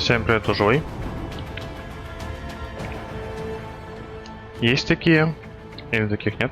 Всем привет, живой. Есть такие, или таких нет?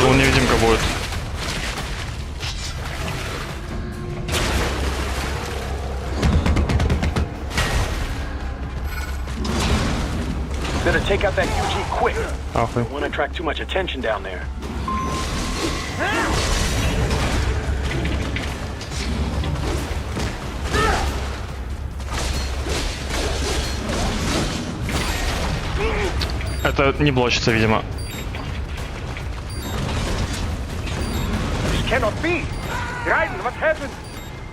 Он невидимка будет. Better take out that UG quick. Ахуй. Won't attract too much attention down there. Это не блочится, видимо. Cannot be! Raiden, what happened?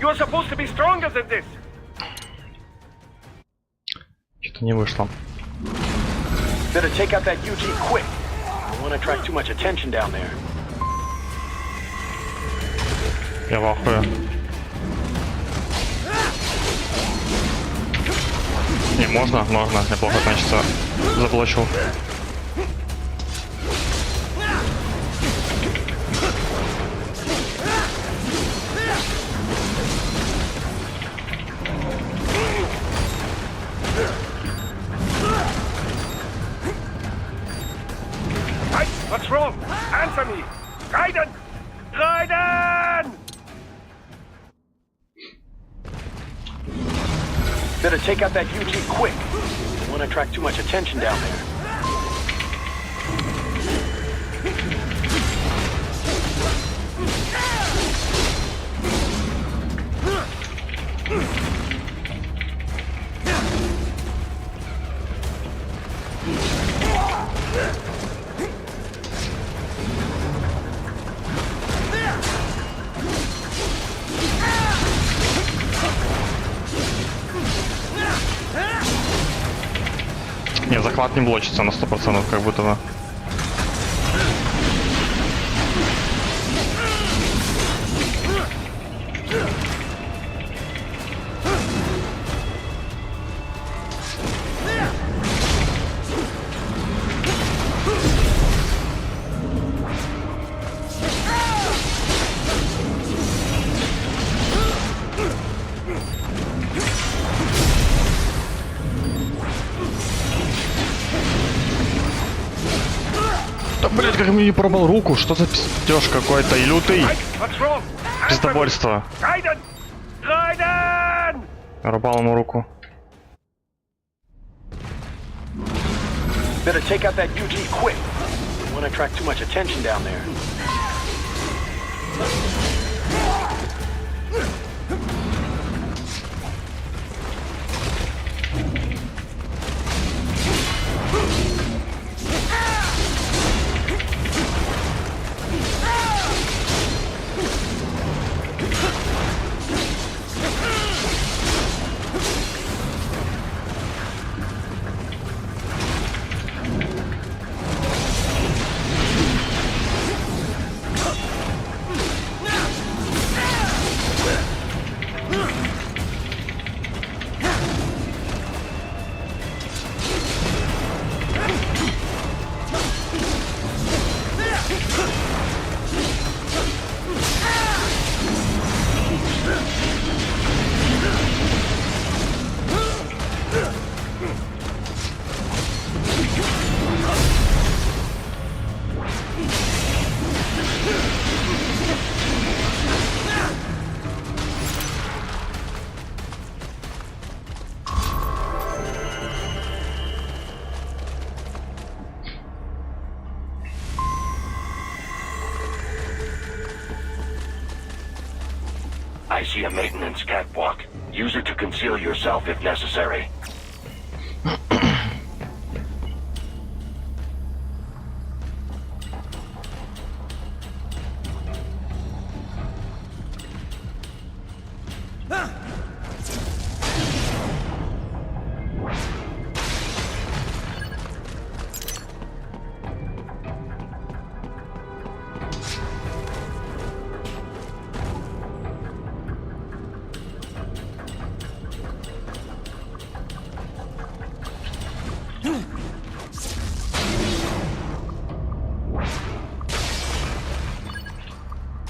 You're supposed to be stronger than this! Что-то не вышло. Better take out that UG quick. I won't attract too much attention down there. Я в ахуе. Не, можно? Можно. Неплохо, значит, заблочил. What's wrong? Answer me! Raiden! Raiden! Better take out that UG quick. I won't attract too much attention down there. Не, захват не блочится на 100%, как будто бы. Да, блять, как мне не пробовал руку, что за пиздеж какой-то и лютый. Пиздобольство. Рубал ему руку. Better take out that UG quick. You won't attract too much attention down there. I see a maintenance catwalk. Use it to conceal yourself if necessary.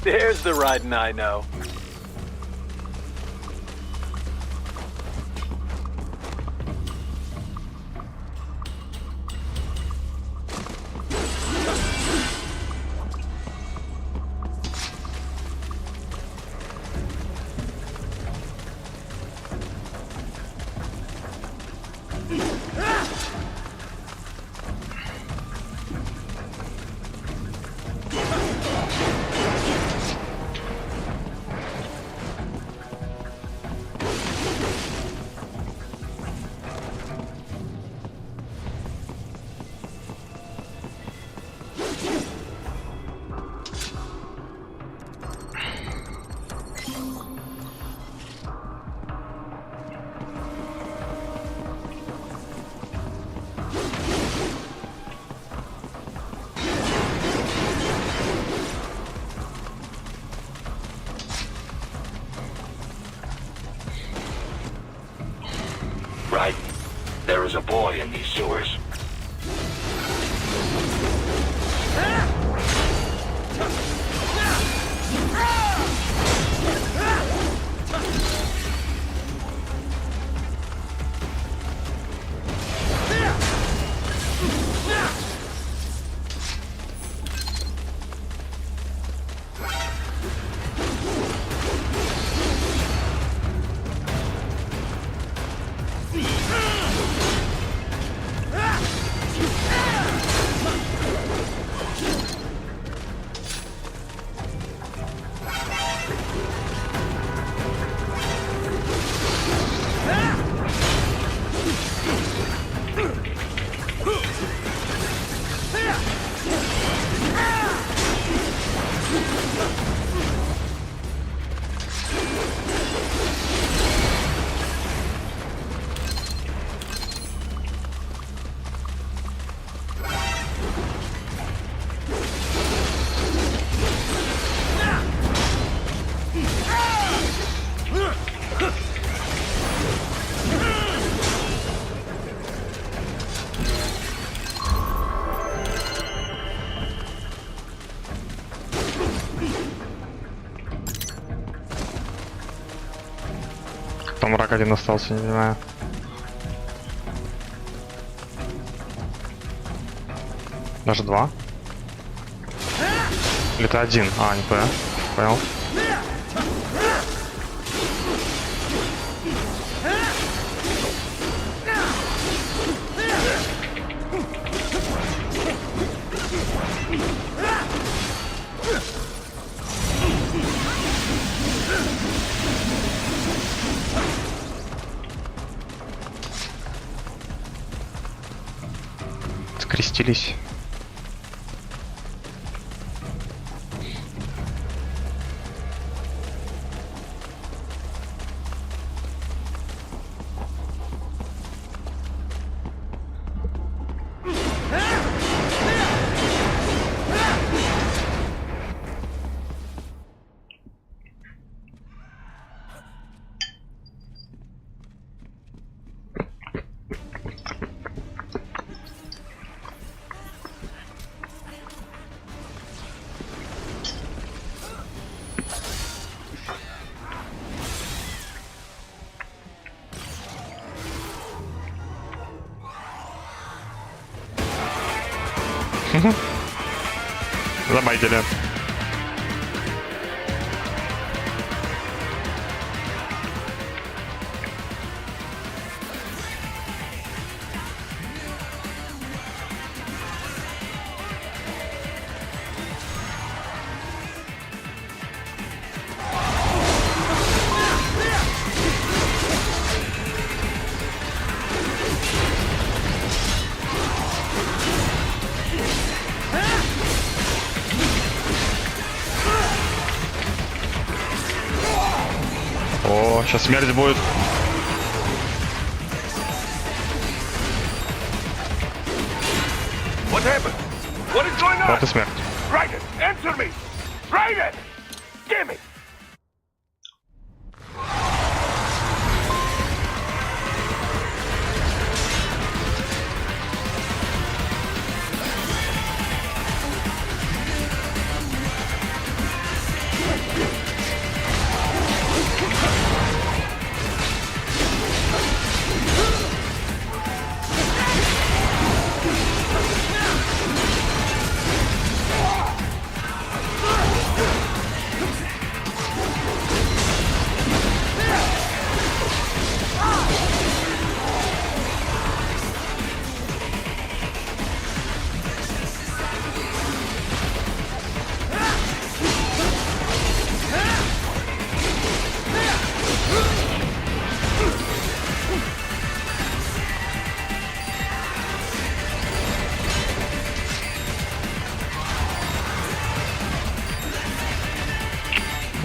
There's the riding I know. Right. There is a boy in these sewers. Там враг один остался, не знаю. Даже два? Или это один? А, не понял. Понял. скрестились. Забайтили. О, сейчас смерть будет. What happened? What is going on? Вот и смерть. Write it! Answer me! Write it! Damn it!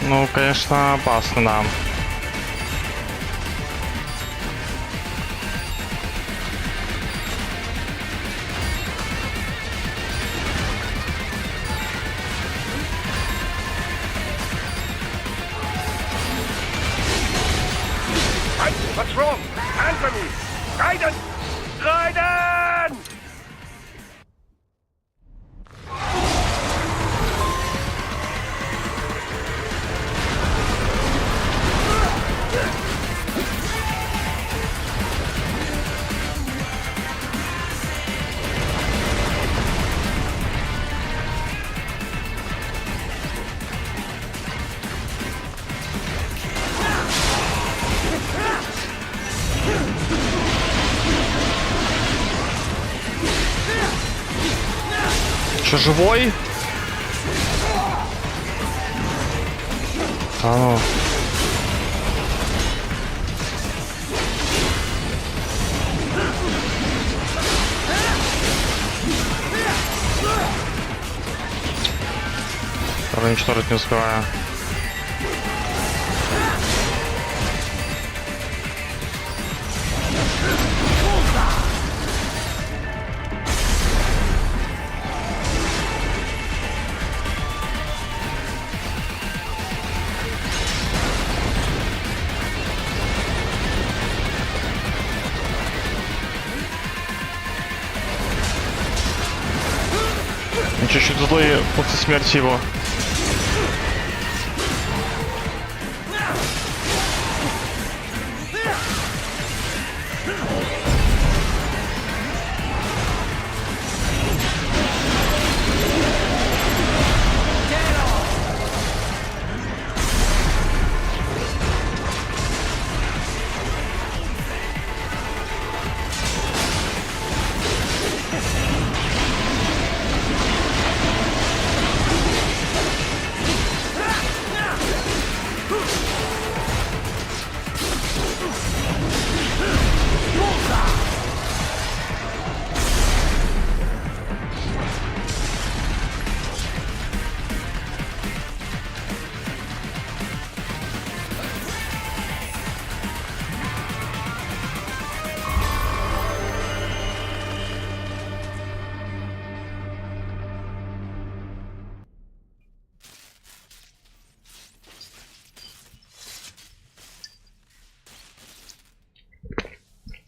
Ну, конечно, опасно нам. What's wrong? Answer me! Guidance! Guidance! Че, живой? А ну. Правда, уничтожить не успеваю. Чуть-чуть злые после смерти его.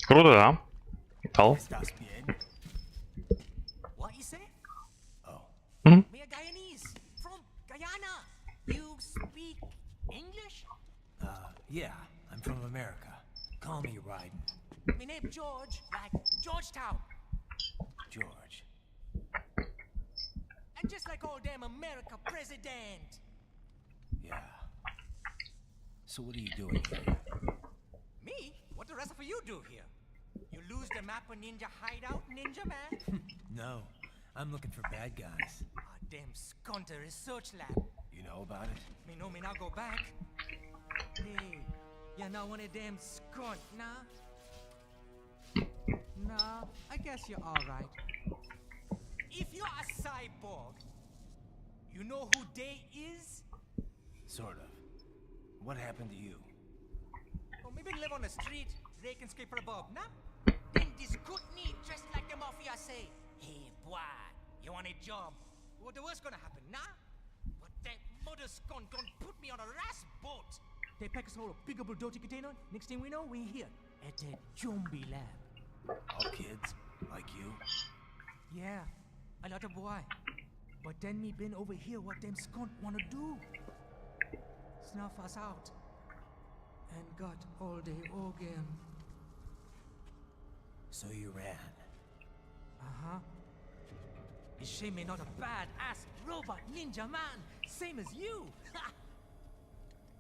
Круто, да? Дал. What you say? Oh. Mhm. Me a Guyanese from Guyana. You speak English? Yeah, I'm from America. Call me Ryden. My name George, like Georgetown. George. And just like all damn America president. Yeah. So what are you doing here? Me? What the rest of you do here? You lose the map of Ninja Hideout, Ninja Man? No, I'm looking for bad guys. Ah, damn scunter research lab. You know about it? Me know me now go back. Hey, you're not one of them skunt, nah? Nah, I guess you're alright. If you're a cyborg, you know who they is? Sort of. What happened to you? Well, maybe live on the street, rake and scrape for a bob, nah? Then this good need dressed like the mafia say, hey boy, you want a job? What the worst gonna happen, nah? But that mother skunt gonna put me on a ras boat. They pack us all a big old dirty container. Next thing we know, we're here at the zombie lab. All kids? Like you? Yeah, a lot of boy. But then me been over here what them skunt wanna do. Snuff us out. And got all the organ. So you ran. Uh-huh. Is she me not a bad-ass robot ninja man? Same as you. Ha!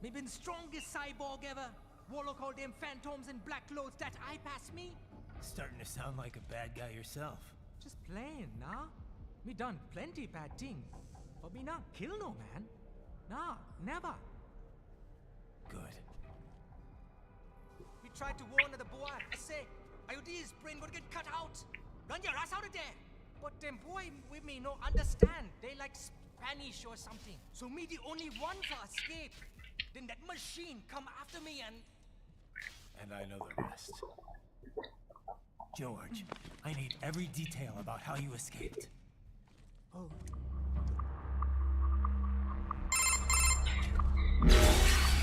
Me been strongest cyborg ever. Warlock all them phantoms in black clothes that eye pass me. Starting to sound like a bad guy yourself. Just playing, nah? Me done plenty bad thing. But me not kill no man. Nah, never. Good. We tried to warn the boy. I say, IOD's brain would get cut out. Run your ass out of there. But them boy with me no understand. They like Spanish or something. So me the only one for escape. Then that machine come after me and... And I know the rest. George, I need every detail about how you escaped. Oh.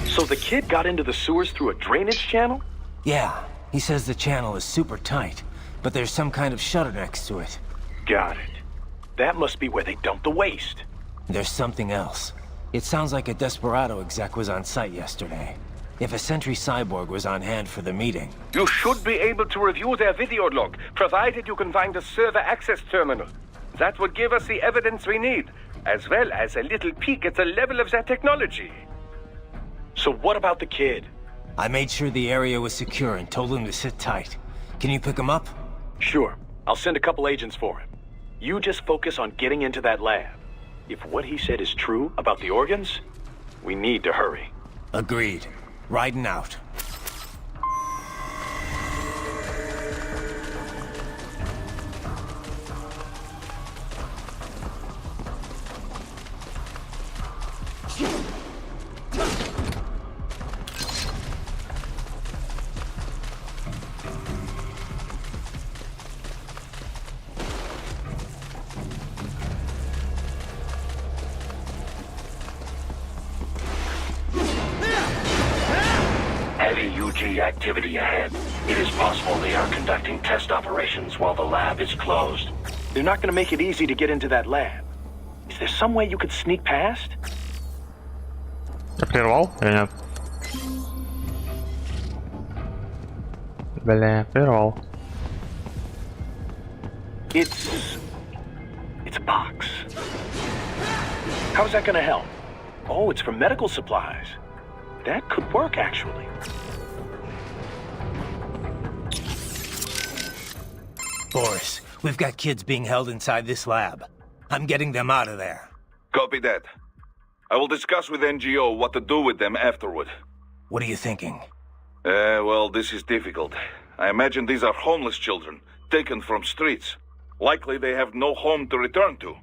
So the kid got into the sewers through a drainage channel? Yeah, he says the channel is super tight, but there's some kind of shutter next to it. Got it. That must be where they dumped the waste. There's something else. It sounds like a Desperado exec was on site yesterday. If a Sentry Cyborg was on hand for the meeting. You should be able to review their video log, provided you can find a server access terminal. That would give us the evidence we need, as well as a little peek at the level of their technology. So what about the kid? I made sure the area was secure and told him to sit tight. Can you pick him up? Sure. I'll send a couple agents for him. You just focus on getting into that lab. If what he said is true about the organs, we need to hurry. Agreed. Riding out. Activity ahead. It is possible they are conducting test operations while the lab is closed. They're not gonna make it easy to get into that lab. Is there some way you could sneak past? Я прервал или нет? Бля, прервал. It's a box. How's that gonna help? Oh, it's for medical supplies. That could work, actually. Boris, we've got kids being held inside this lab. I'm getting them out of there. Copy that. I will discuss with NGO what to do with them afterward. What are you thinking? Well, this is difficult. I imagine these are homeless children, taken from streets. Likely they have no home to return to.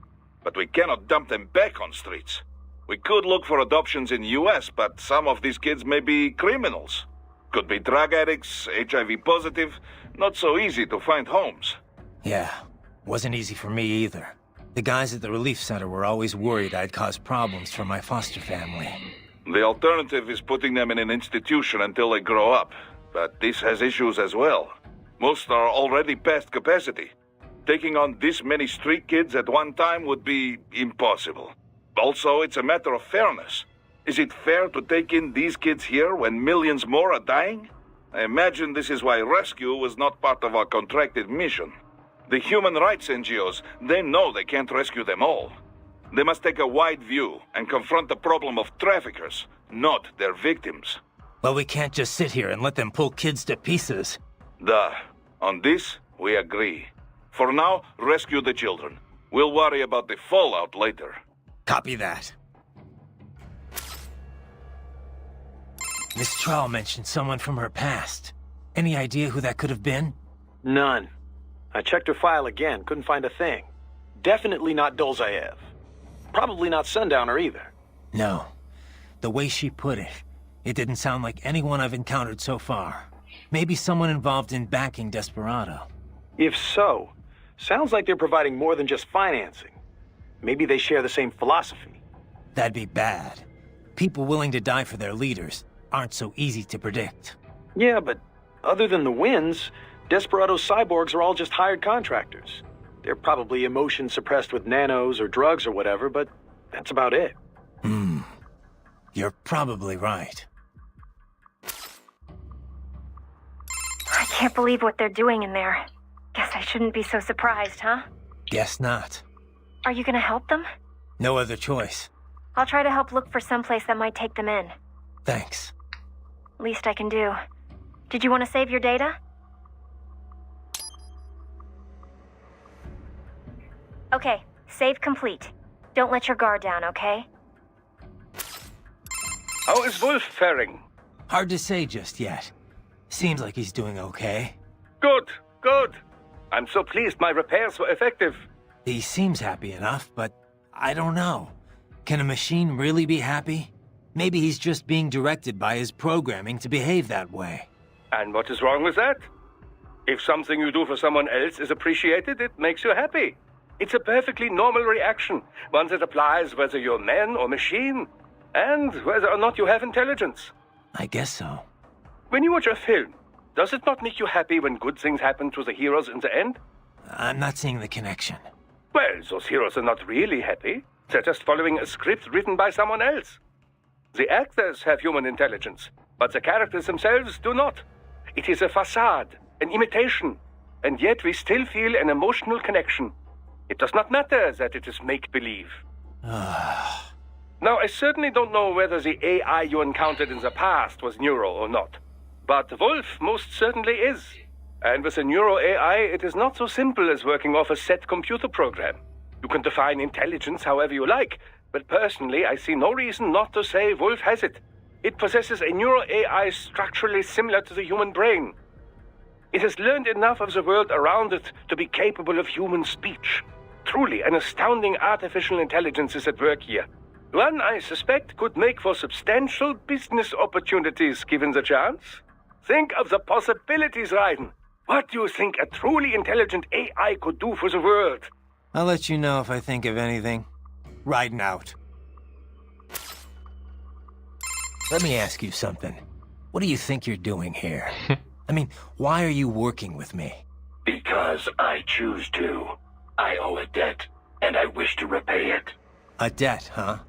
But we cannot dump them back on streets. We could look for adoptions in US, but some of these kids may be criminals. Could be drug addicts, HIV positive. Not so easy to find homes. Yeah, wasn't easy for me either. The guys at the relief center were always worried I'd cause problems for my foster family. The alternative is putting them in an institution until they grow up. But this has issues as well. Most are already past capacity. Taking on this many street kids at one time would be impossible. Also, it's a matter of fairness. Is it fair to take in these kids here when millions more are dying? I imagine this is why rescue was not part of our contracted mission. The human rights NGOs, they know they can't rescue them all. They must take a wide view and confront the problem of traffickers, not their victims. Well, we can't just sit here and let them pull kids to pieces. Duh. On this, we agree. For now, rescue the children. We'll worry about the fallout later. Copy that. Miss Troll mentioned someone from her past. Any idea who that could have been? None. I checked her file again, couldn't find a thing. Definitely not Dolzaev. Probably not Sundowner either. No. The way she put it, it didn't sound like anyone I've encountered so far. Maybe someone involved in backing Desperado. If so, sounds like they're providing more than just financing. Maybe they share the same philosophy. That'd be bad. People willing to die for their leaders aren't so easy to predict. Yeah, but other than the wins, Desperado's cyborgs are all just hired contractors. They're probably emotion suppressed with nanos or drugs or whatever, but that's about it. You're probably right. I can't believe what they're doing in there. Guess I shouldn't be so surprised, huh? Guess not. Are you gonna help them? No other choice. I'll try to help look for someplace that might take them in. Thanks. Least I can do. Did you want to save your data? Okay, save complete. Don't let your guard down, okay? How is Wolf faring? Hard to say just yet. Seems like he's doing okay. Good, good. I'm so pleased my repairs were effective. He seems happy enough, but I don't know. Can a machine really be happy? Maybe he's just being directed by his programming to behave that way. And what is wrong with that? If something you do for someone else is appreciated, it makes you happy. It's a perfectly normal reaction, one that applies whether you're man or machine, and whether or not you have intelligence. I guess so. When you watch a film, does it not make you happy when good things happen to the heroes in the end? I'm not seeing the connection. Well, those heroes are not really happy. They're just following a script written by someone else. The actors have human intelligence, but the characters themselves do not. It is a facade, an imitation, and yet we still feel an emotional connection. It does not matter that it is make-believe. Now, I certainly don't know whether the AI you encountered in the past was Neuro or not. But Wolf most certainly is. And with a Neuro AI, it is not so simple as working off a set computer program. You can define intelligence however you like, but personally, I see no reason not to say Wolf has it. It possesses a Neuro AI structurally similar to the human brain. It has learned enough of the world around it to be capable of human speech. Truly, an astounding artificial intelligence is at work here. One, I suspect, could make for substantial business opportunities given the chance. Think of the possibilities, Raiden. What do you think a truly intelligent AI could do for the world? I'll let you know if I think of anything. Riding out. Let me ask you something. What do you think you're doing here? I mean, why are you working with me? Because I choose to. I owe a debt, and I wish to repay it. A debt, huh?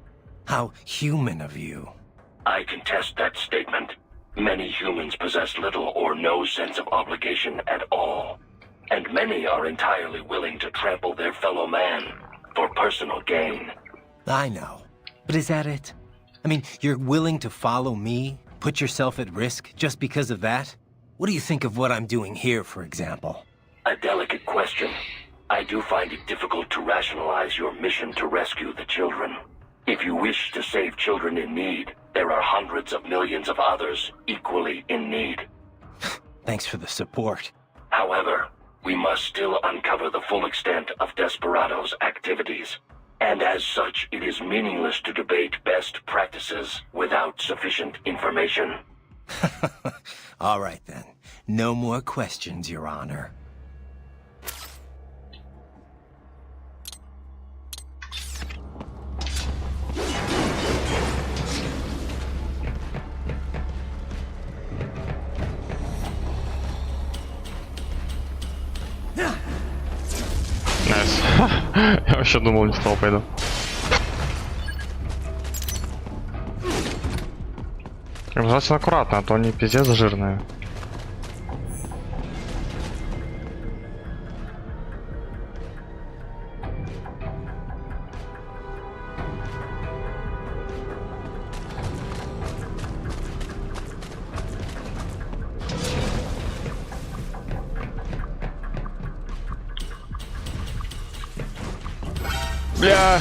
How human of you. I contest that statement. Many humans possess little or no sense of obligation at all. And many are entirely willing to trample their fellow man for personal gain. I know. But is that it? I mean, you're willing to follow me, put yourself at risk just because of that? What do you think of what I'm doing here, for example? A delicate question. I do find it difficult to rationalize your mission to rescue the children. If you wish to save children in need, there are hundreds of millions of others equally in need. Thanks for the support. However, we must still uncover the full extent of Desperado's activities. And as such, it is meaningless to debate best practices without sufficient information. All right, then. No more questions, Your Honor. Я вообще думал, не с того пойду. Желательно аккуратно, а то они пиздец жирные. Бля!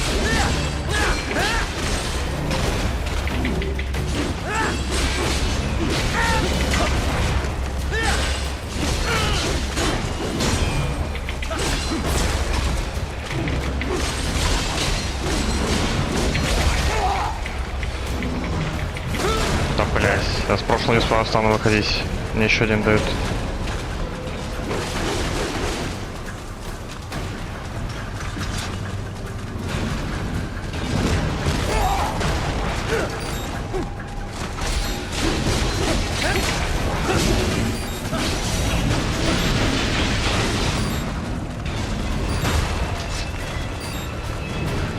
Да, блядь, я с прошлого не справа стану выходить. Мне еще один дают.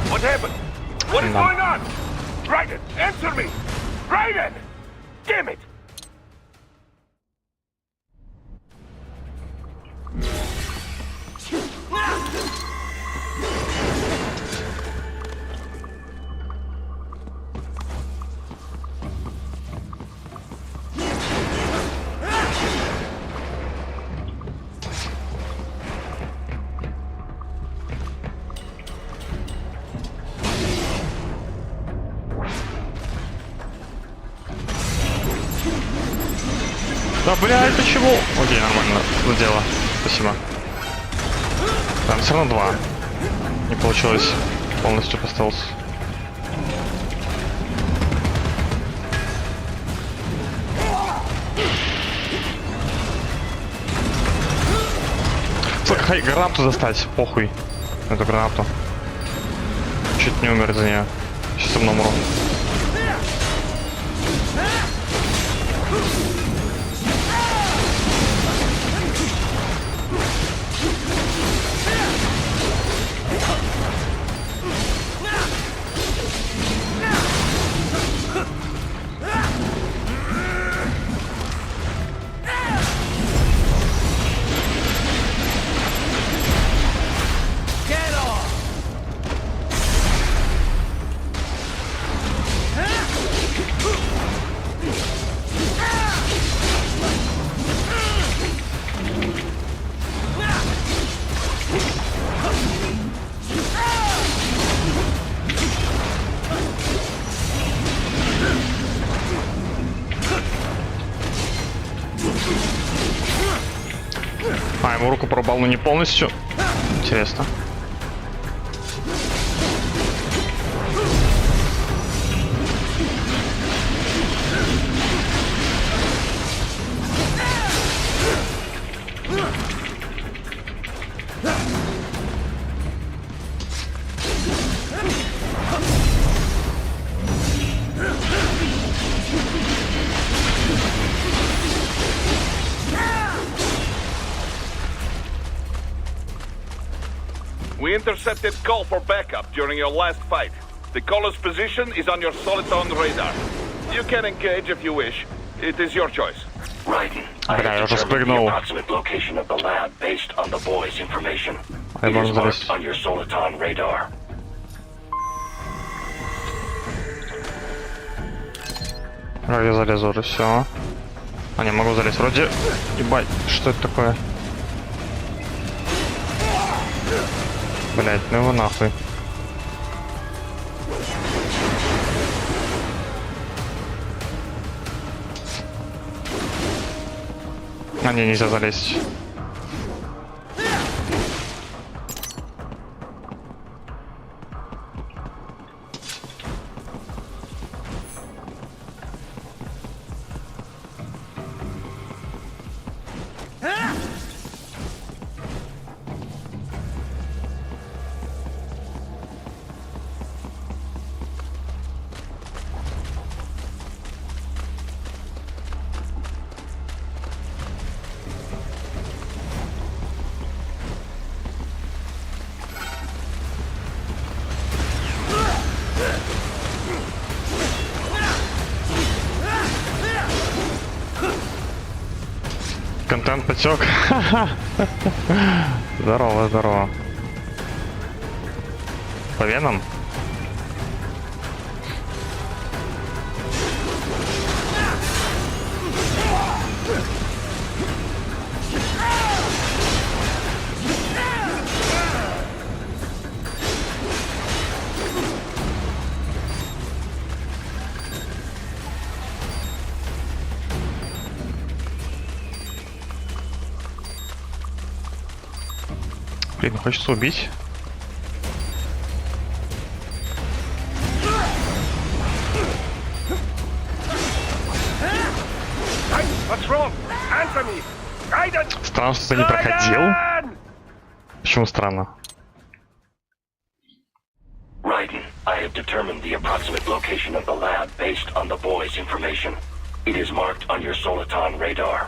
What happened? What is going on? Raiden, answer me! Raiden! Damn it! Да, бля, это чего? Окей, нормально, задело. Спасибо. Там все равно 2. Не получилось полностью по стелсу. Сука, хай гранату достать, похуй. Эту гранату. Чуть не умер за нее. Сейчас умру. А, ему руку порубал, но не полностью. Интересно. We intercepted call for backup during your last fight. The caller's position is on your Soliton radar. You can engage if you wish. It is your choice. Raiden, I Бля, я have уже determined the спрыгнул. approximate location of the lab based on the boy's information. Я It is можно marked залезть. on your Soliton radar. Я залезу уже, все. А, не могу залезть вроде. Ебать, что это такое? Блять, ну его нахуй. А, не, нельзя залезть. Контент потек. Здорово, здорово. По венам? Блин, хочется убить. Странно, что ты не проходил. Почему странно? Raiden, I have determined the approximate location of the lab based on the boy's information. It is marked on your Soliton radar.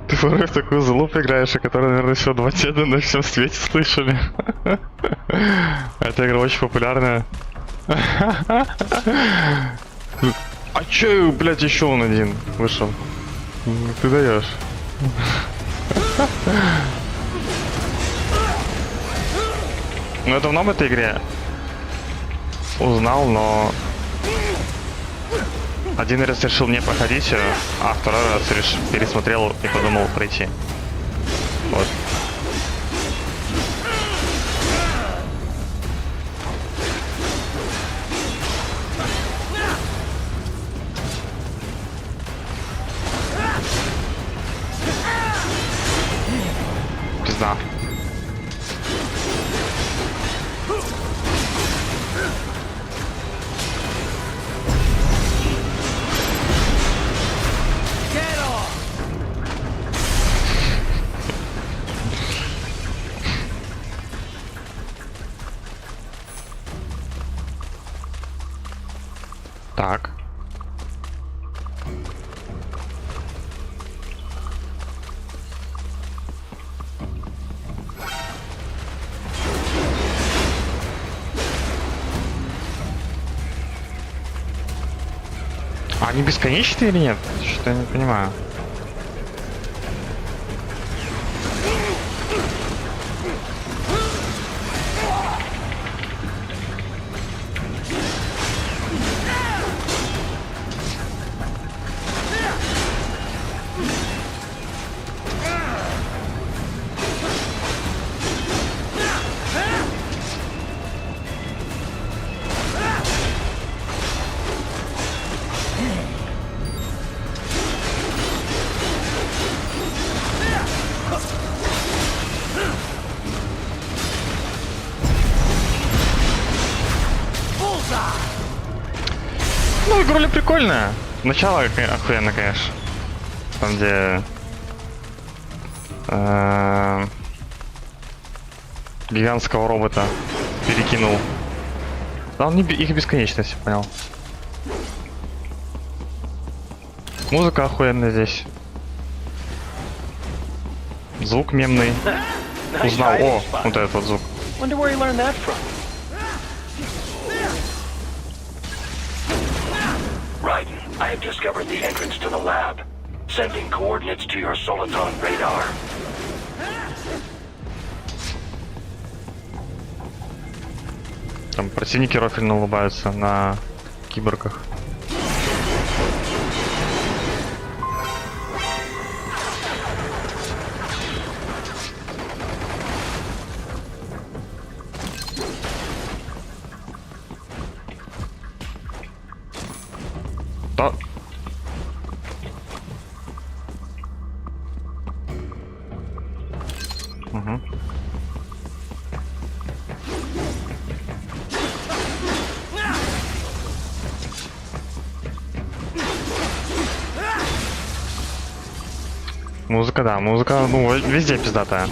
Ты порой в такую залуп играешь, о которой, наверное, всего 2 деда на всем свете слышали. Эта игра очень популярная. А чё, блядь, еще он один вышел? Ты даешь. Ну, я давно в этой игре узнал, но один раз решил не проходить, а второй раз пересмотрел и подумал пройти. Вот. Пизда. Так. А они бесконечные или нет? Что-то я не понимаю. Ну, игруля прикольная. Начало охуенно, конечно. Там, где гигантского робота перекинул. Да, он не, их бесконечность, понял. Музыка охуенная здесь. Звук мемный. Узнал, о, вот этот вот звук. Raiden, I have discovered the entrance to the lab. Sending coordinates to your Soliton radar. Там противники рофельно улыбаются на киборгах. Да. Угу. Музыка, да, музыка, ну, везде пиздатая.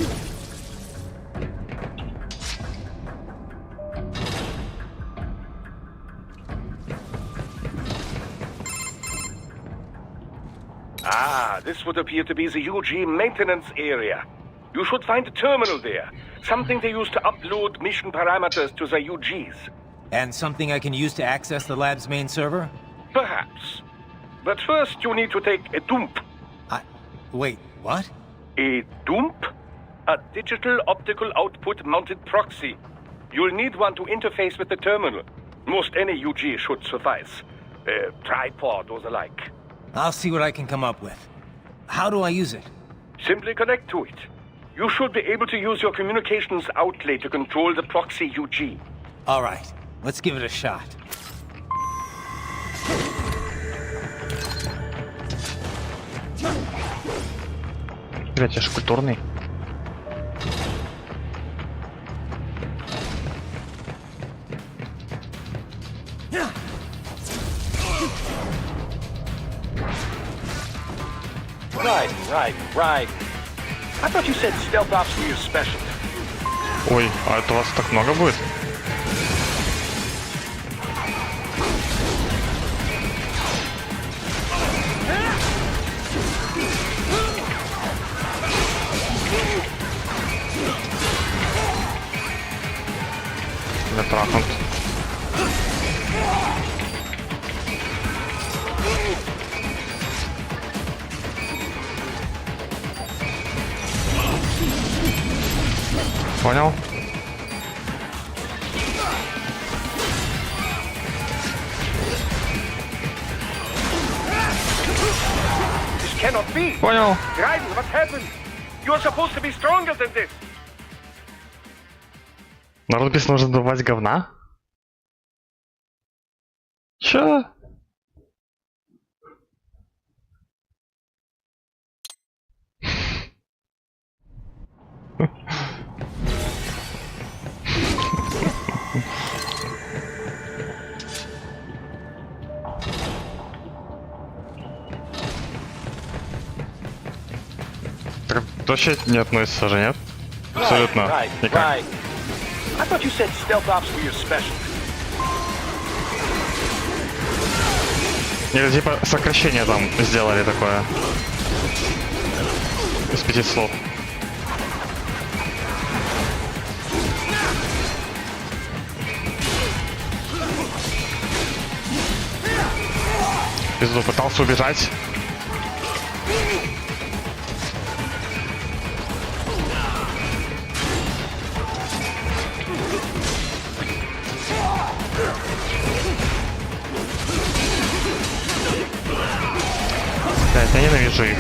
Ah, this would appear to be the UG maintenance area. You should find a terminal there. Something they use to upload mission parameters to the UGs. And something I can use to access the lab's main server? Perhaps. But first you need to take a dump. Wait, what? A dump? A digital optical output mounted proxy. You'll need one to interface with the terminal. Most any UG should suffice. A tripod or the like. I'll see what I can come up with. How do I use it? Simply connect to it. You should be able to use your communications outlet to control the proxy UG. All right, let's give it a shot. Блять, я ж культурный. Right. I thought you said stealth ops were your specialty. Ой, а это у вас так много будет? Я трахнут. Понял? This cannot be. Понял. Raiden, what happened? You're supposed to be stronger than this. Народ писал, нужно добывать говна? Чё? Вообще не относится же, нет? Абсолютно никак. I thought you said stealth ops were your specialty. Или типа сокращение там сделали такое. Из 5 слов. Пизду, пытался убежать. Блять, я ненавижу их.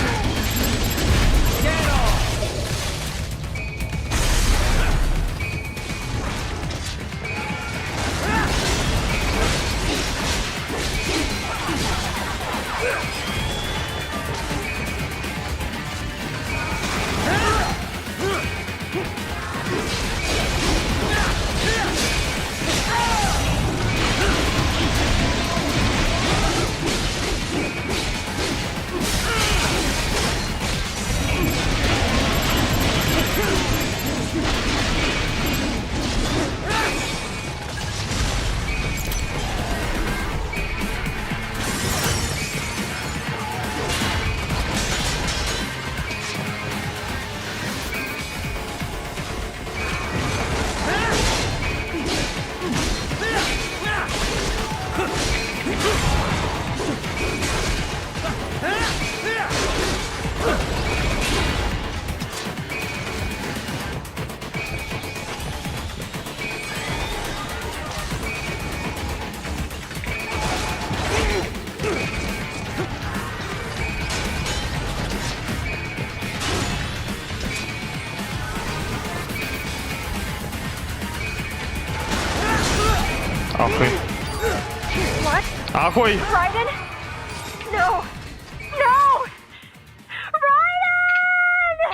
Ахуй. What? Ахуй! Raiden? No! No! Raiden!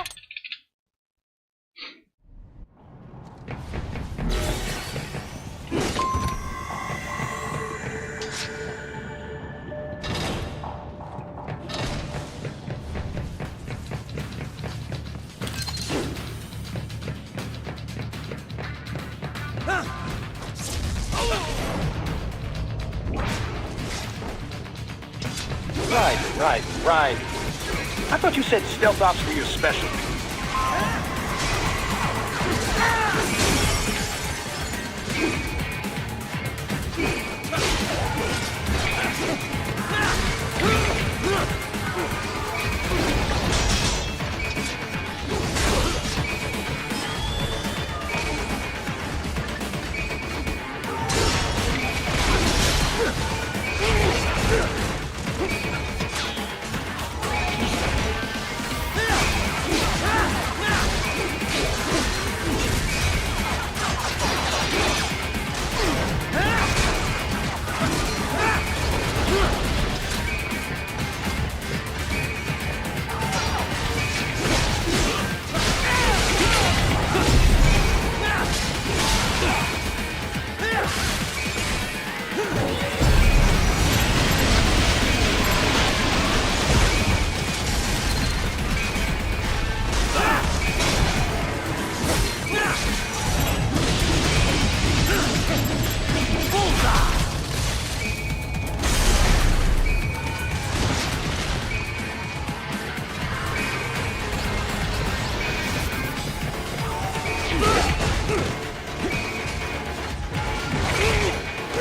Right. I thought you said stealth ops were your specialty.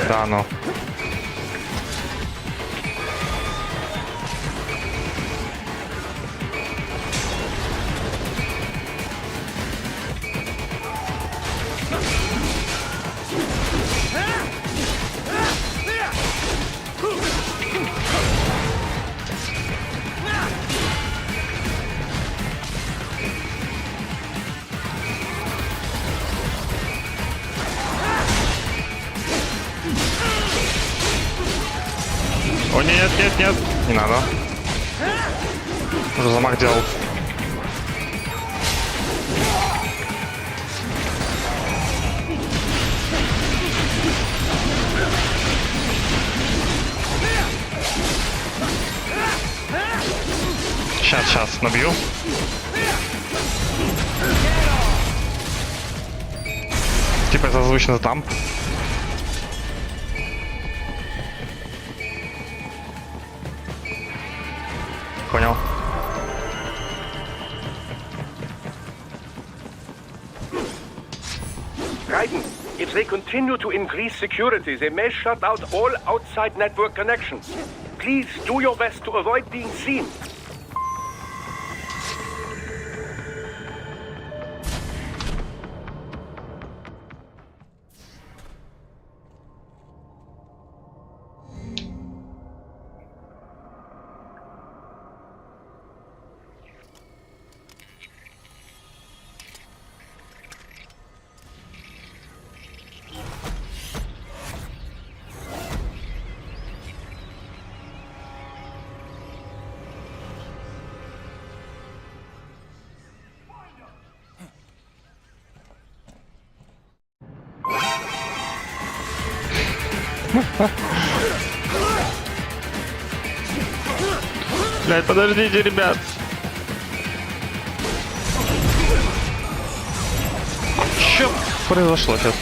Да, ну. О, нет, не надо. Уже замах делал. Сейчас, набью. Типа это звучно там. Понял. Raiden, if they continue to increase security, they may shut out all outside network connections. Please do your best to avoid being seen. Блядь, подождите, ребят. Что произошло сейчас?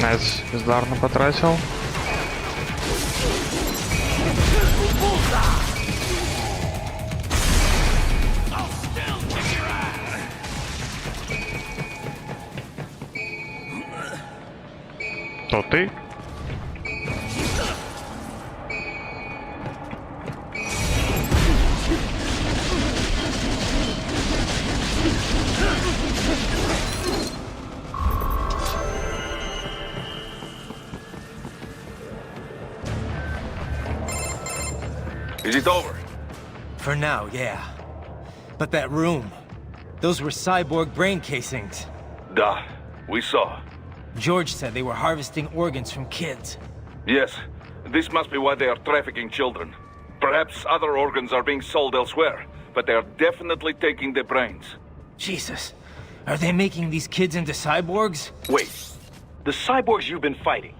Найс бездарно потратил. То ты? Is it over? For now, yeah. But that room, those were cyborg brain casings. Da, we saw. George said they were harvesting organs from kids. Yes, this must be why they are trafficking children. Perhaps other organs are being sold elsewhere, but they are definitely taking the brains. Jesus. Are they making these kids into cyborgs? Wait, the cyborgs you've been fighting,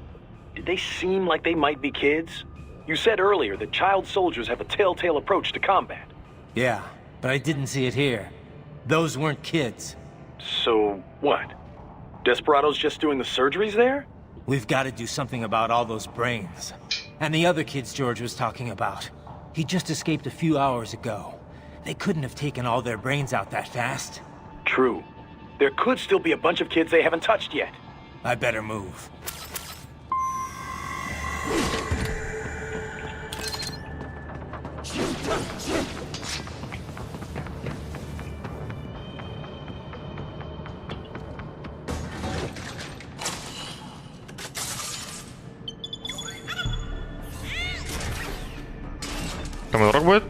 did they seem like they might be kids? You said earlier that child soldiers have a telltale approach to combat. Yeah, but I didn't see it here. Those weren't kids. So, what? Desperado's just doing the surgeries there? We've got to do something about all those brains. And the other kids George was talking about. He just escaped a few hours ago. They couldn't have taken all their brains out that fast. True. There could still be a bunch of kids they haven't touched yet. I better move. Там урок будет?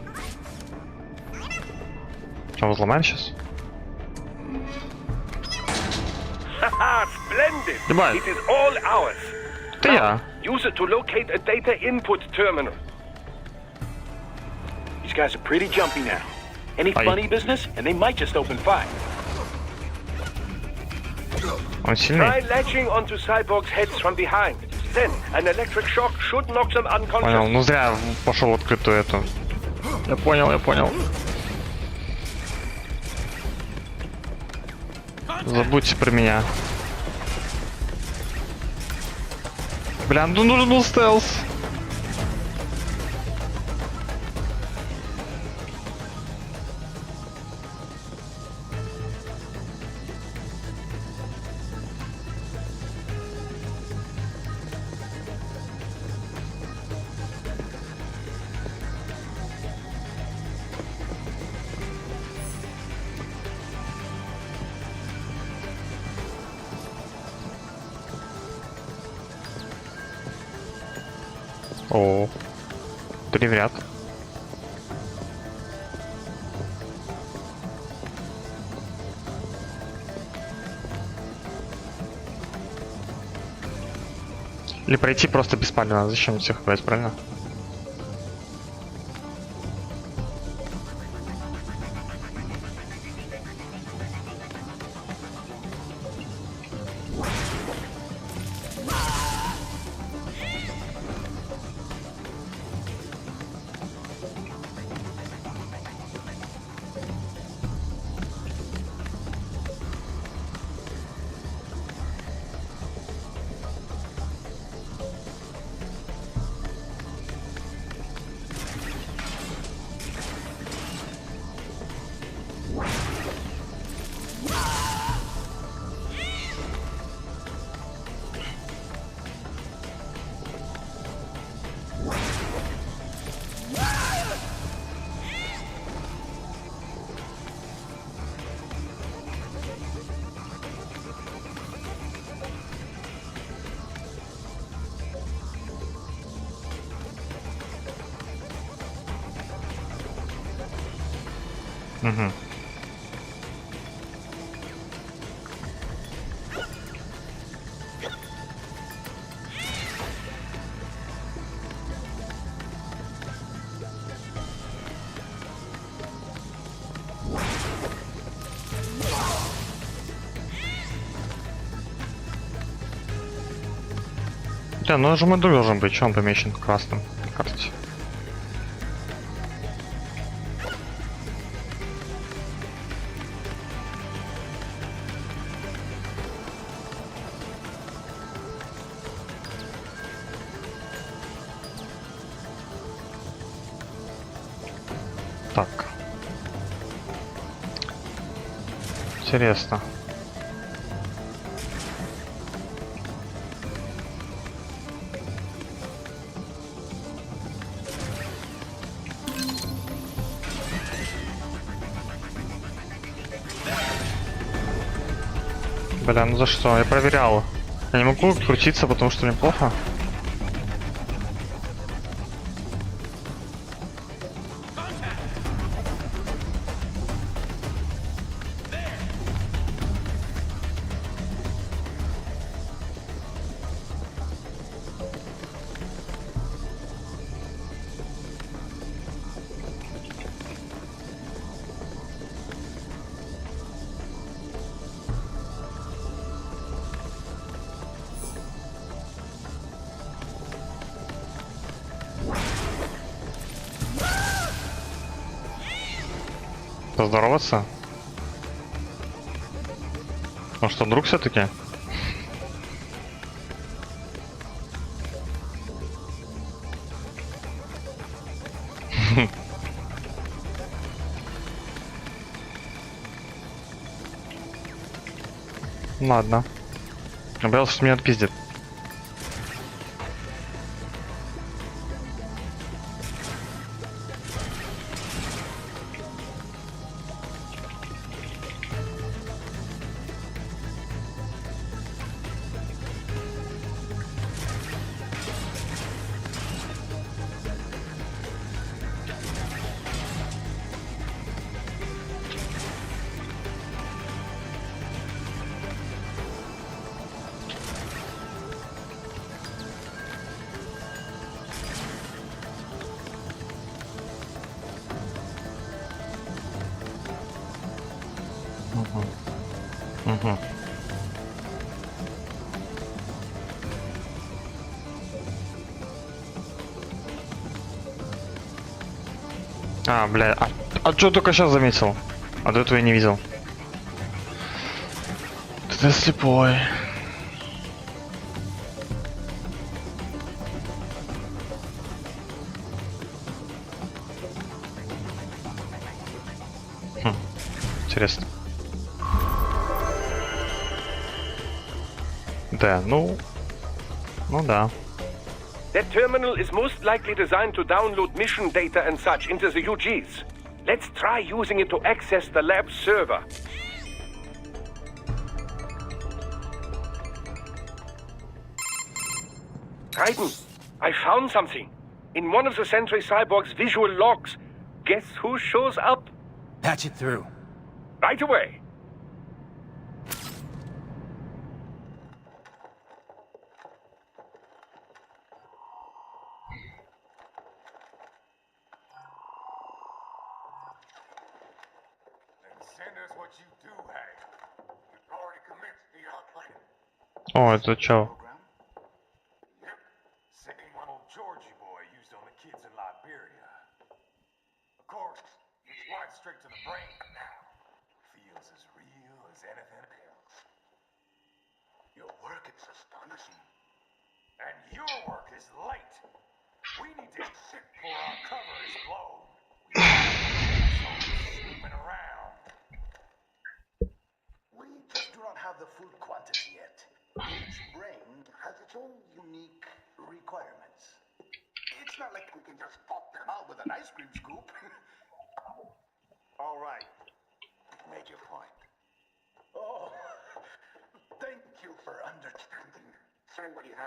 Что, взломаем сейчас? Haha, splendid! Goodbye. It is all ours. Это я. Use it to locate a data input terminal. These guys are pretty jumpy now. Any Aye. funny business, and they might just open fire. Он Try сильный. latching onto cyborgs' heads from behind. Then, an electric shock should knock them Понял. unconscious. Ну зря пошел в открытую эту. Я понял. Забудьте про меня. Бля, ну нужен был стелс. О, 3 в ряд. Или пройти просто беспалевно. Зачем всех брать, правильно? Угу. Да, ну нажимай должен быть, что он помечен красным на карте. Так. Интересно. Бля, ну за что? Я проверял. Я не могу крутиться, потому что мне плохо. Поздороваться? Он что, друг все-таки? Ладно. Я боялся, что меня отпиздит. Угу. А, бля, а что только сейчас заметил? А до этого я не видел. Ты слепой. Интересно. Да, ну да. That terminal is most likely designed to download mission data and such into the UGs. Let's try using it to access the lab server. Raiden, I found something. In one of the Sentry Cyborg's visual logs. Guess who shows up? Patch it through. Right away. О, это чё?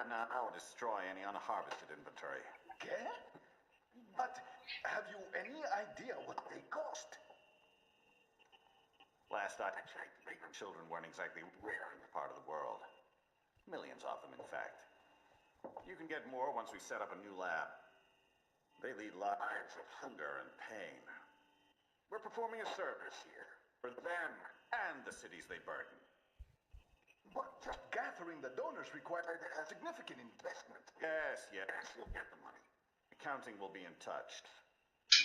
Now destroy any unharvested inventory. Okay? But have you any idea what they cost? Last I checked, children weren't exactly rare in the part of the world. Millions of them, in fact. You can get more once we set up a new lab. They lead lives of hunger and pain. We're performing a service here for them and the cities they burden. But just gathering the donors required a significant investment. Yes, you'll get the money. Accounting will be in touch.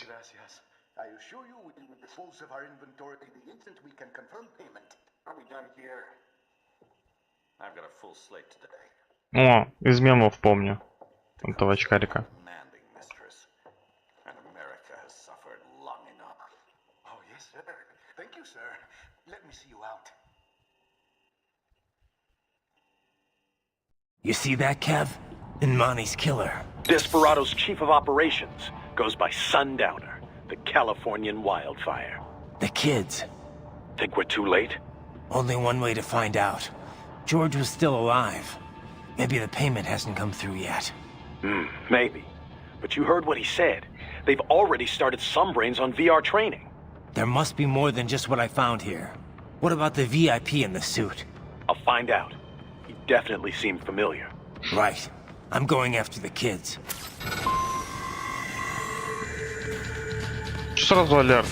Gracias. I assure you we will dispose of our inventory the instant we can confirm payment. Are we done here? I've got a full slate today. О, из мемов помню. Этого очкарика. And America has suffered long enough. Oh, yes, sir. Thank you, sir. Let me see you out. You see that, Kev? Imani's killer. Desperado's chief of operations goes by Sundowner, the Californian wildfire. The kids. Think we're too late? Only one way to find out. George was still alive. Maybe the payment hasn't come through yet. Maybe. But you heard what he said. They've already started some brains on VR training. There must be more than just what I found here. What about the VIP in the suit? I'll find out. He definitely seemed familiar. Right. I'm going after the kids. Сразу алерт.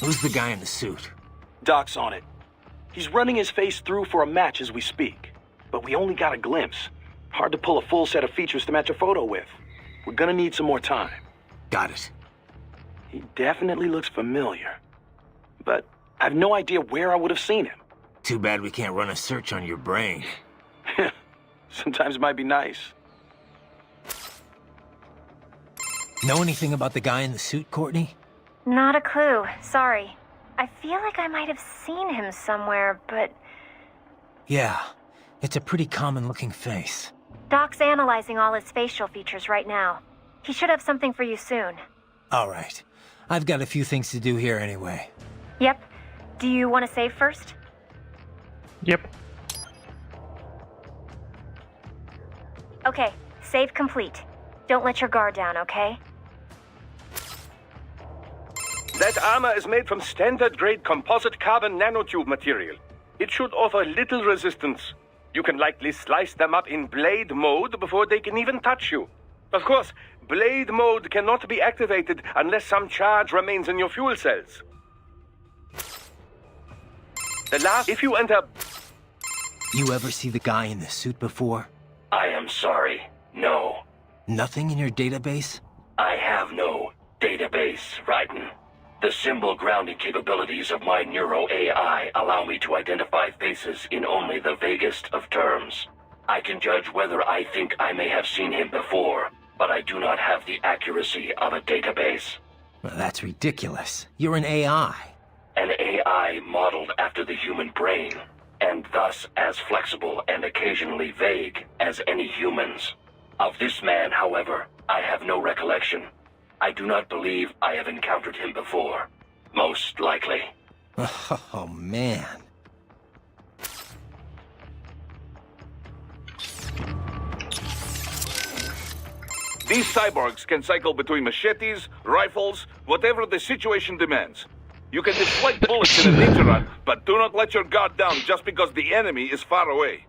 Who's the guy in the suit? Doc's on it. He's running his face through for a match as we speak. But we only got a glimpse. Hard to pull a full set of features to match a photo with. We're gonna need some more time. Got it. He definitely looks familiar. But I've no idea where I would have seen him. Too bad we can't run a search on your brain. Sometimes it might be nice. Know anything about the guy in the suit, Courtney? Not a clue. Sorry. I feel like I might have seen him somewhere, but... Yeah. It's a pretty common-looking face. Doc's analyzing all his facial features right now. He should have something for you soon. All right. I've got a few things to do here anyway. Yep. Do you want to save first? Yep. Okay. Save complete. Don't let your guard down, okay? That armor is made from standard-grade composite carbon nanotube material. It should offer little resistance. You can likely slice them up in blade mode before they can even touch you. Of course, blade mode cannot be activated unless some charge remains in your fuel cells. If you enter... You ever see the guy in the suit before? I am sorry. No. Nothing in your database? I have no database, Raiden. The symbol grounding capabilities of my Neuro AI allow me to identify faces in only the vaguest of terms. I can judge whether I think I may have seen him before, but I do not have the accuracy of a database. Well, that's ridiculous. You're an AI. An AI modeled after the human brain, and thus as flexible and occasionally vague as any humans. Of this man, however, I have no recollection. I do not believe I have encountered him before. Most likely. Oh, man. These cyborgs can cycle between machetes, rifles, whatever the situation demands. You can deflect bullets in a ninja run, but do not let your guard down just because the enemy is far away.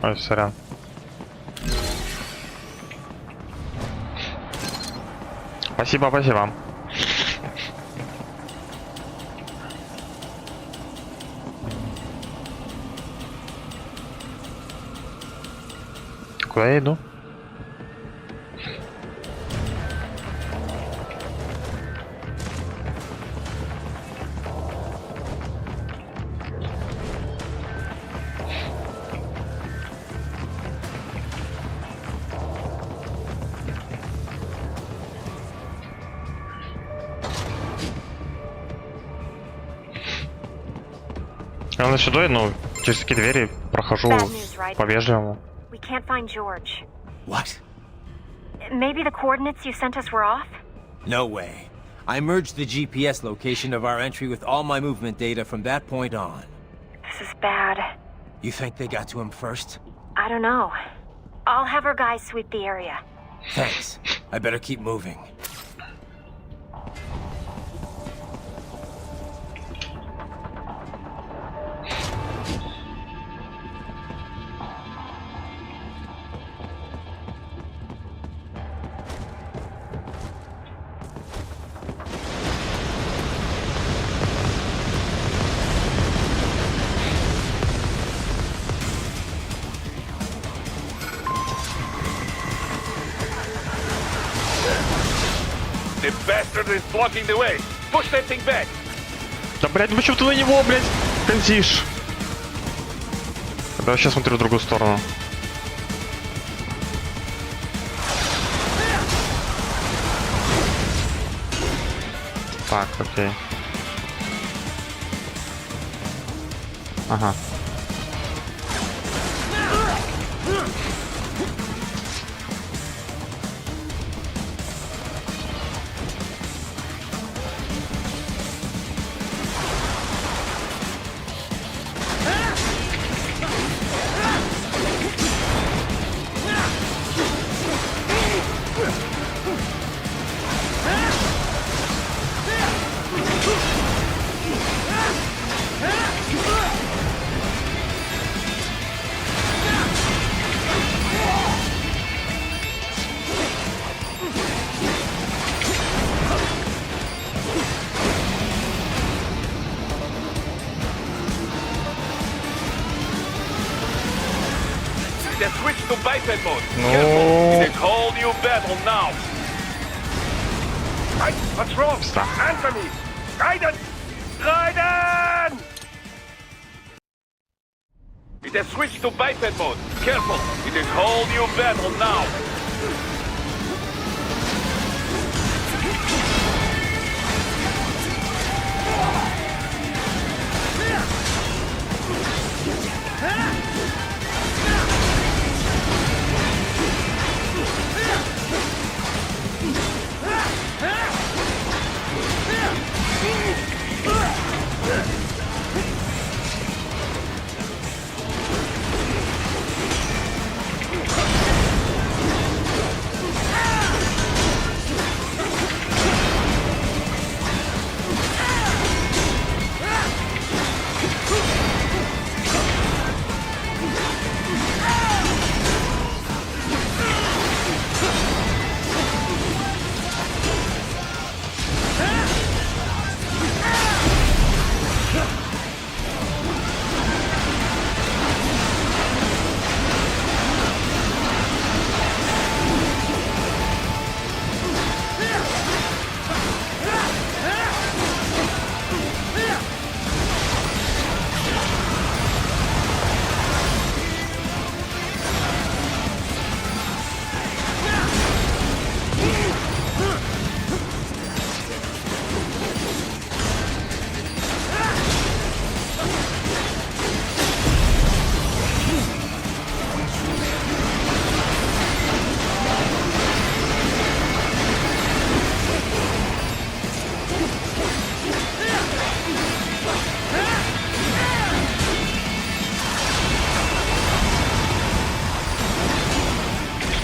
Ой, сорян. Спасибо, спасибо. Куда я иду? Я сюда, но через такие двери прохожу по-вежливому. We can't find George. What? Maybe the coordinates you sent us were off? No way. I merged the GPS location of our entry with all my movement data from that point on. This is bad. You think they got to him first? I don't know. I'll have our guys sweep the area. Thanks. I better keep moving. The bastard is blocking the way. Push that thing back. Да, блядь, ну почему ты на него, блядь, контишь? Я вообще смотрю в другую сторону. Так, окей. Ага. has switched to biped mode. Careful, it is whole new battle now. Right, what's wrong? Stop. Answer me. Raiden! Raiden! It has switched to biped mode. Careful, it is whole new battle now.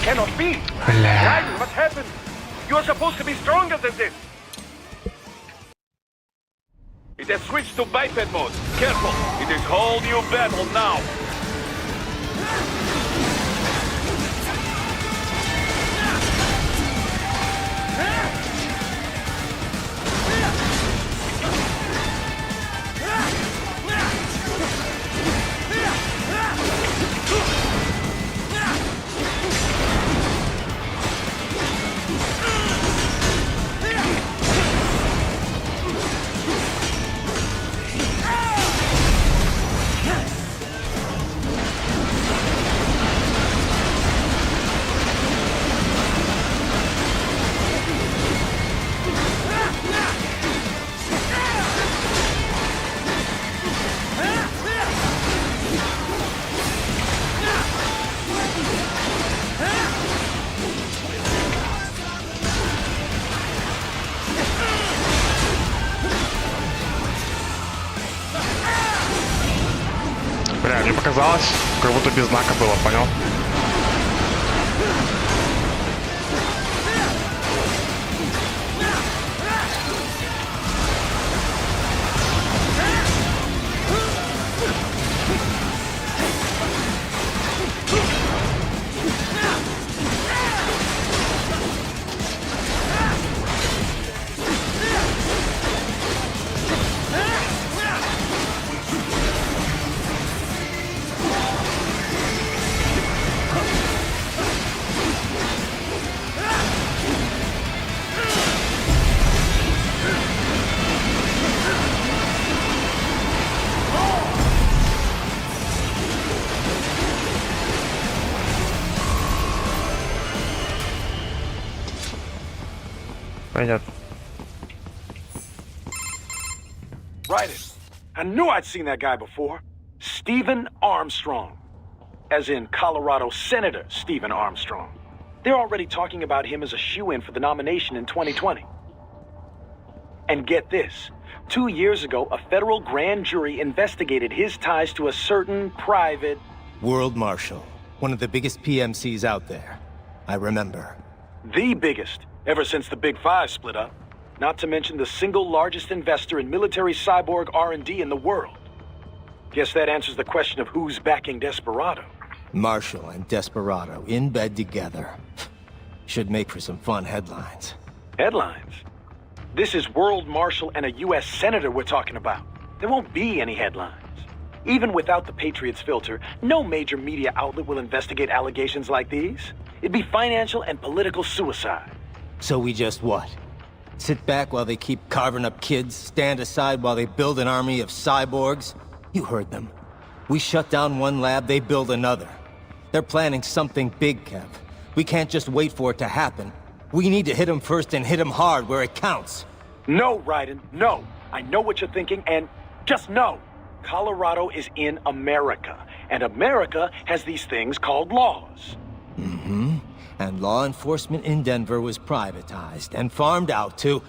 Cannot be. Raiden, what happened? You are supposed to be stronger than this. It has switched to biped mode. Careful, it is whole new battle now. Бля, мне показалось, как будто без знака было, понял? Понятно. Raiden. I knew I'd seen that guy before. Stephen Armstrong. As in Colorado Senator Stephen Armstrong. They're already talking about him as a shoo-in for the nomination in 2020. And get this. 2 years ago, a federal grand jury investigated his ties to a certain private... World Marshal. One of the biggest PMCs out there. I remember. The biggest, ever since the Big Five split up. Not to mention the single largest investor in military cyborg R&D in the world. Guess that answers the question of who's backing Desperado. Marshall and Desperado in bed together. Should make for some fun headlines. Headlines? This is World Marshal and a U.S. Senator we're talking about. There won't be any headlines. Even without the Patriots filter, no major media outlet will investigate allegations like these. It'd be financial and political suicide. So we just what? Sit back while they keep carving up kids, stand aside while they build an army of cyborgs? You heard them. We shut down one lab, they build another. They're planning something big, Kev. We can't just wait for it to happen. We need to hit them first and hit them hard where it counts. No, Raiden, no. I know what you're thinking, and just know. Colorado is in America, and America has these things called laws. Mm-hmm. And law enforcement in Denver was privatized and farmed out to...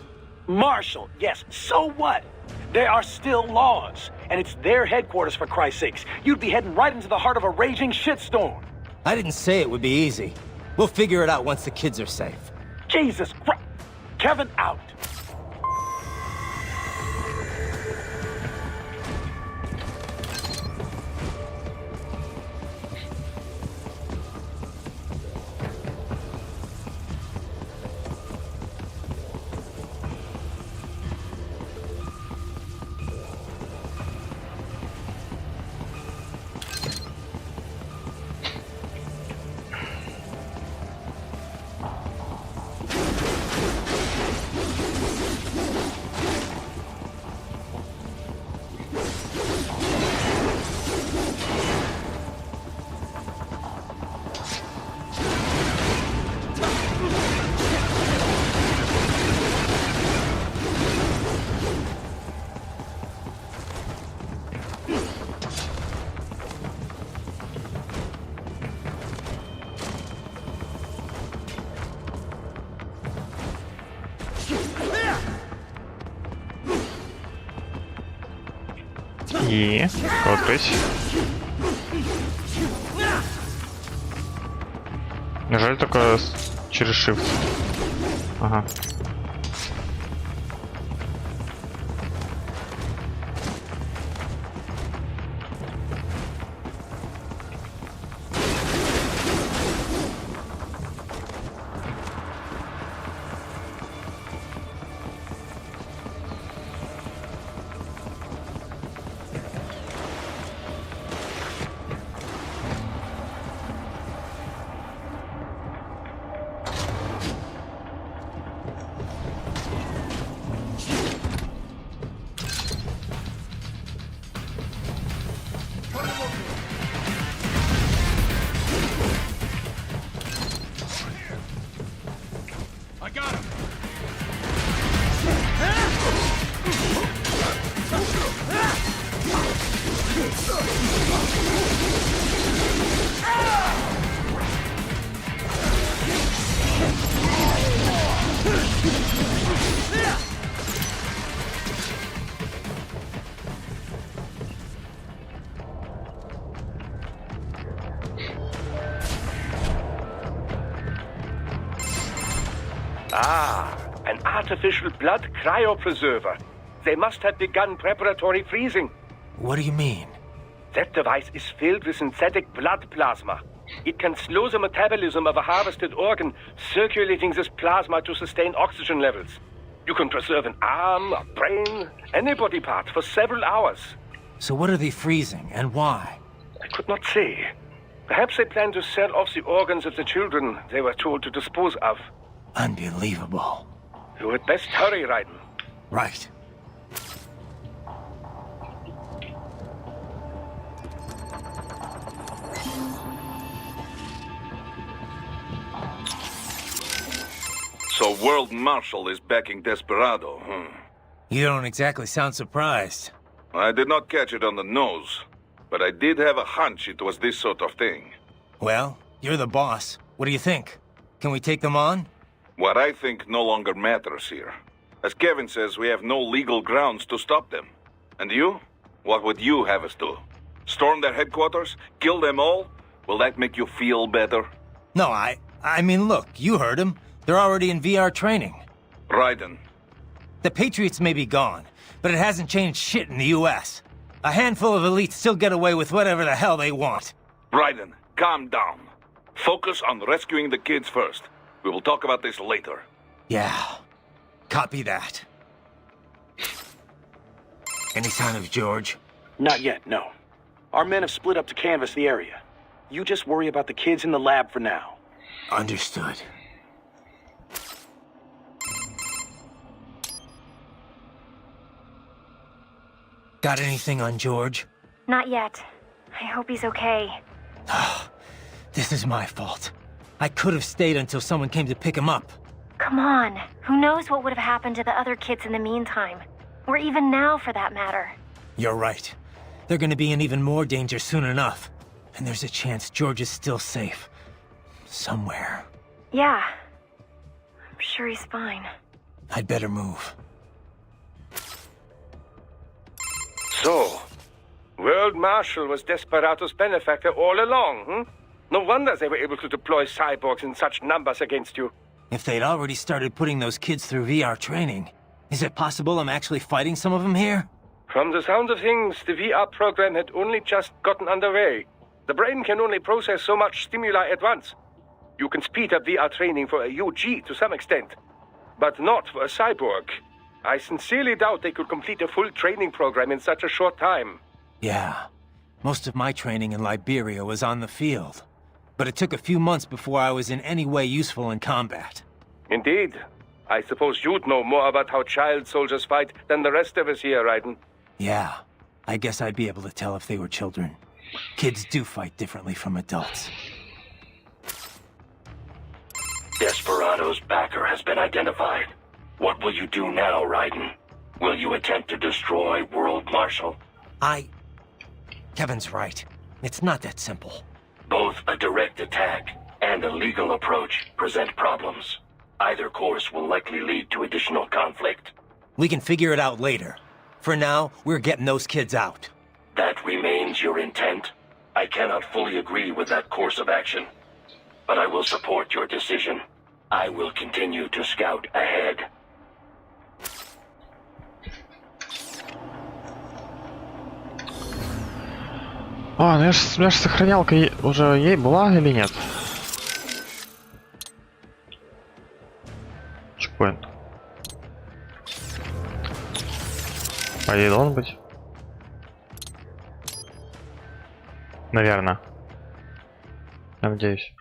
Marshall, yes, so what? There are still laws, and it's their headquarters, for Christ's sakes. You'd be heading right into the heart of a raging shitstorm. I didn't say it would be easy. We'll figure it out once the kids are safe. Jesus Christ. Kevin out. И открыть. Жаль только через shift. Ага. Ah, an artificial blood cryopreserver. They must have begun preparatory freezing. What do you mean? That device is filled with synthetic blood plasma. It can slow the metabolism of a harvested organ, circulating this plasma to sustain oxygen levels. You can preserve an arm, a brain, any body part for several hours. So what are they freezing, and why? I could not say. Perhaps they plan to sell off the organs of the children they were told to dispose of. Unbelievable. You had best hurry, Raiden. Right. So World Marshal is backing Desperado, You don't exactly sound surprised. I did not catch it on the nose, but I did have a hunch it was this sort of thing. Well, you're the boss. What do you think? Can we take them on? What I think no longer matters here. As Kevin says, we have no legal grounds to stop them. And you? What would you have us do? Storm their headquarters? Kill them all? Will that make you feel better? No, I mean, look, you heard him. They're already in VR training. Raiden. The Patriots may be gone, but it hasn't changed shit in the US. A handful of elites still get away with whatever the hell they want. Raiden, calm down. Focus on rescuing the kids first. We will talk about this later. Yeah. Copy that. Any sign of George? Not yet, no. Our men have split up to canvass the area. You just worry about the kids in the lab for now. Understood. Got anything on George? Not yet. I hope he's okay. This is my fault. I could have stayed until someone came to pick him up. Come on. Who knows what would have happened to the other kids in the meantime? Or even now, for that matter. You're right. They're gonna be in even more danger soon enough. And there's a chance George is still safe. Somewhere. Yeah. I'm sure he's fine. I'd better move. So, World Marshal was Desperado's benefactor all along, hmm? No wonder they were able to deploy cyborgs in such numbers against you. If they'd already started putting those kids through VR training, is it possible I'm actually fighting some of them here? From the sound of things, the VR program had only just gotten underway. The brain can only process so much stimuli at once. You can speed up VR training for a UG to some extent, but not for a cyborg. I sincerely doubt they could complete a full training program in such a short time. Yeah. Most of my training in Liberia was on the field. But it took a few months before I was in any way useful in combat. Indeed. I suppose you'd know more about how child soldiers fight than the rest of us here, Raiden. Yeah. I guess I'd be able to tell if they were children. Kids do fight differently from adults. Desperado's backer has been identified. What will you do now, Raiden? Will you attempt to destroy World Marshal? Kevin's right. It's not that simple. Both a direct attack and a legal approach present problems. Either course will likely lead to additional conflict. We can figure it out later. For now, we're getting those kids out. That remains your intent? I cannot fully agree with that course of action, but I will support your decision. I will continue to scout ahead. А, ну я ж сохранялка уже ей была или нет? Чекпоинт. По идее должен быть. Наверное. Я надеюсь.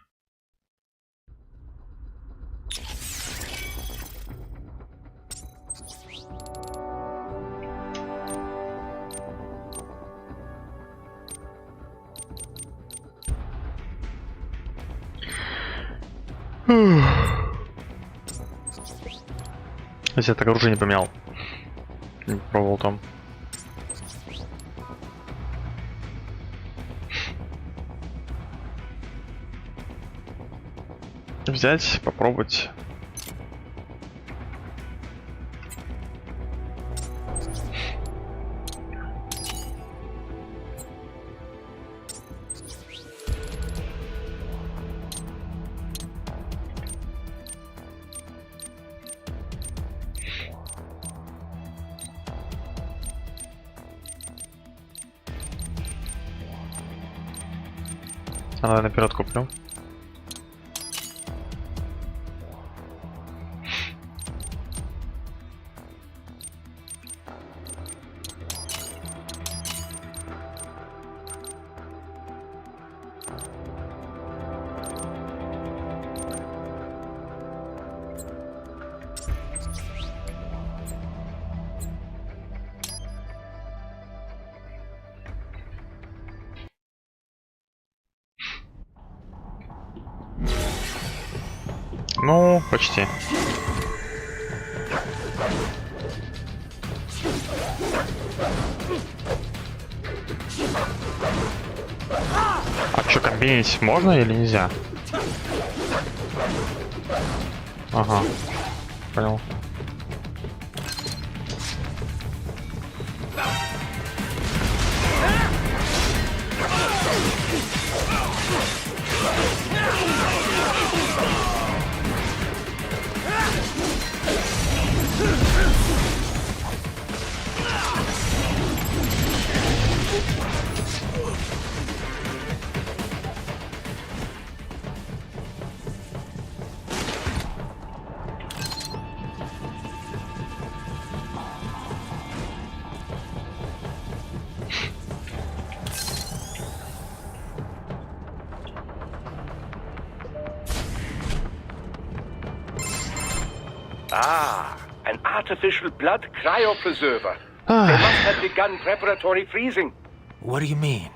Если я так оружие не поменял. Не пробовал там. Взять, попробовать. Надо наперед куплю. Ну, почти. А что, комбинить можно или нельзя? Ага, понял. Ah, an artificial blood cryopreserver. They must have begun preparatory freezing. What do you mean?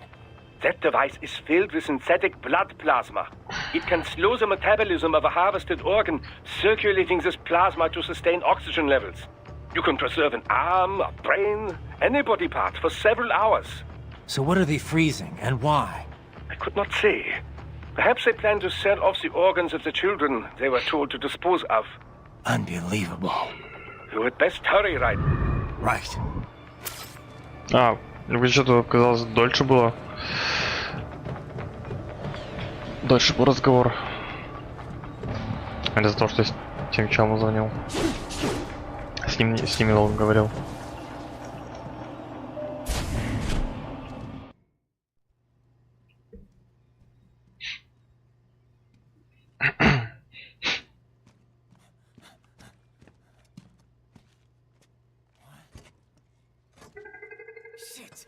That device is filled with synthetic blood plasma. It can slow the metabolism of a harvested organ, circulating this plasma to sustain oxygen levels. You can preserve an arm, a brain, any body part for several hours. So what are they freezing, and why? I could not say. Perhaps they plan to sell off the organs of the children they were told to dispose of. Unbelievable. You had best hurry, right? Right. А, что-то казалось дольше было. Дольше был разговор. Или за то, что с тем челом звонил. С ними долго говорил. Shit.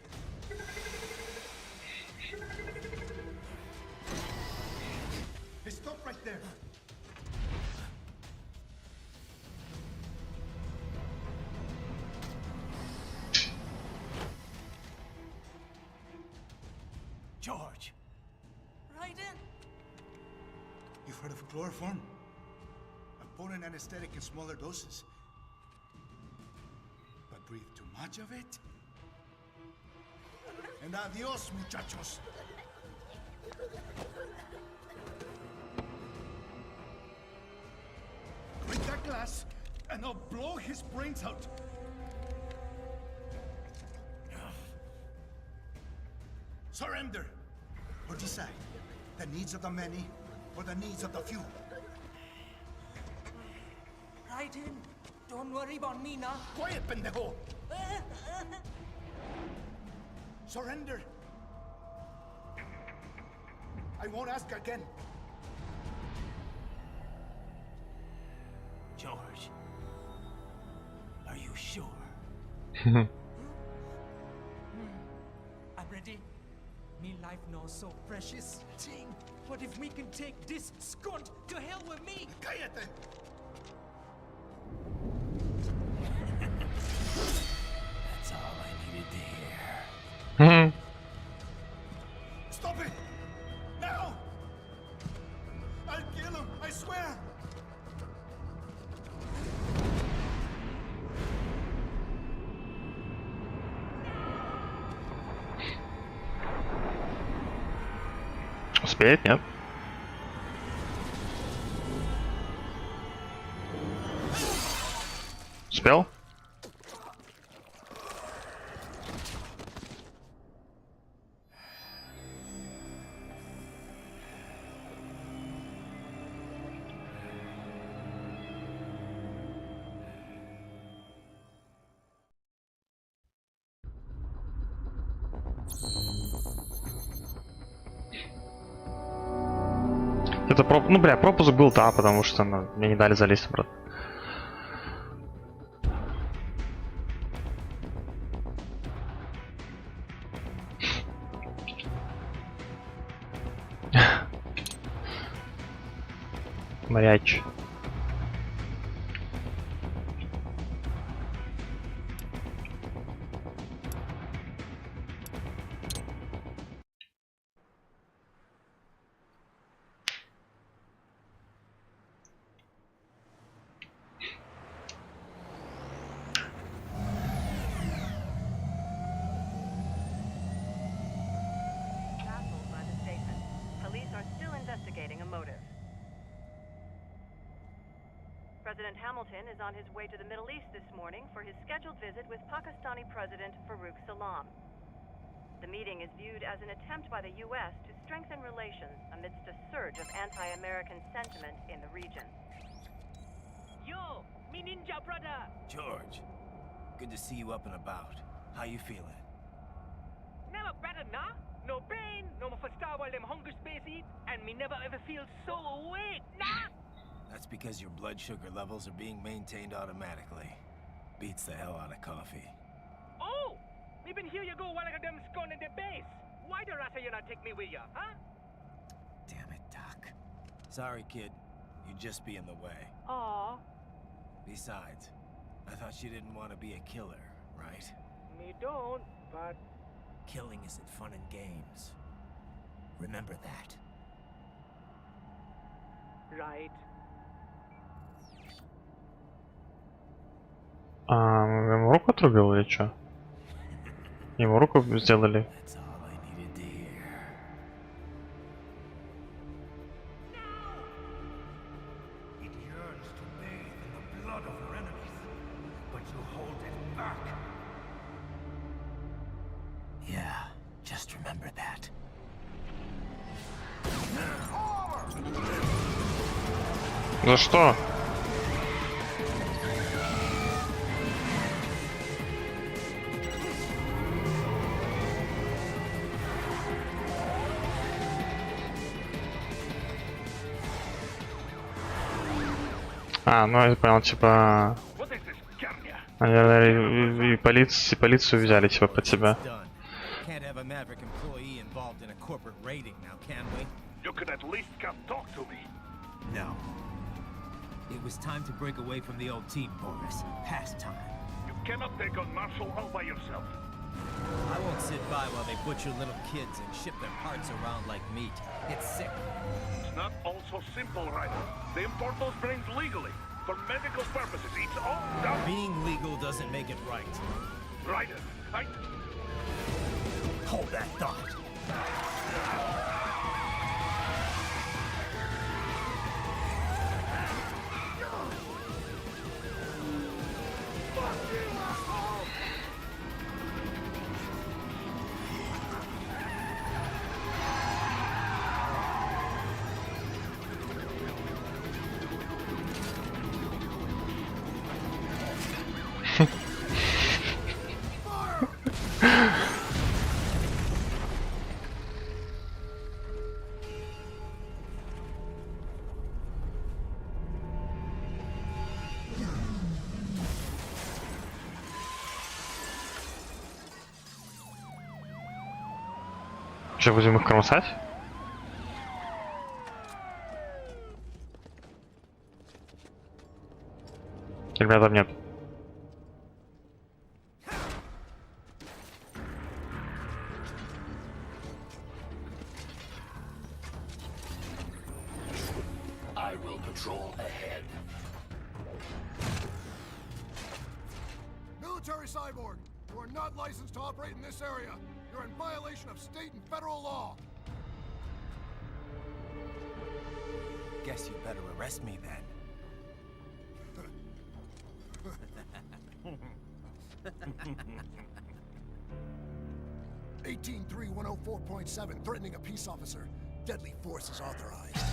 Hey, stop right there. George. Right in. You've heard of chloroform? A potent anesthetic in smaller doses. But breathe too much of it? And adios, muchachos. Break that glass, and I'll blow his brains out. Surrender, or decide the needs of the many or the needs of the few. Right in. Don't worry about me now. Quiet, pendejo! Surrender. I won't ask again. George. Are you sure? I'm ready. Me life now so precious. Ting. What if we can take this skunt to hell with me? Cállate! That's all I needed to hear. Stop it! Now! I'll kill him, I swear! Успеет, нет? Успел? Это ну бля, пропуск был, да, потому что мне не дали залезть, брат. Моряч. President Hamilton is on his way to the Middle East this morning for his scheduled visit with Pakistani President Farouk Salam. The meeting is viewed as an attempt by the U.S. to strengthen relations amidst a surge of anti-American sentiment in the region. Yo, me ninja brother! George, good to see you up and about. How you feeling? Never better, nah? No pain, no more for star while them hunger space eat, and me never ever feel so awake, nah? That's because your blood sugar levels are being maintained automatically. Beats the hell out of coffee. Oh! Me been here you go while I got them scone in the base. Why the rasta you not take me with ya, huh? Damn it, Doc. Sorry, kid. You'd just be in the way. Aw. Besides, I thought she didn't want to be a killer, right? Me don't, but Killing isn't fun and games. Remember that. right. Ему руку отрубил или что? Ему руку сделали. That's all I needed to hear. It yearns to bathe in the blood of your enemies, but you hold it back. Yeah, just remember that. За что? Ну я понял, типа... Наверное, и полицию взяли, типа, под себя. Can't have a Maverick employee involved in a corporate raiding now, can we? You could at least come talk to me. No. It was time to break away from the old team, Boris. Past time. You cannot take on Marshall all by yourself. I won't sit by while they butcher little kids and ship their parts around like meat. It's sick. It's not all so simple, Ryder. They import those brains legally. For medical purposes, it's all done. Being legal doesn't make it right. Ryder, Hold that thought. Что, будем их кромсать? Ребята, нет. I will patrol ahead. Military cyborg, you are not licensed to operate in this area. You're in violation of state and federal law. Guess you better arrest me then. 183-104.7, threatening a peace officer. Deadly force is authorized.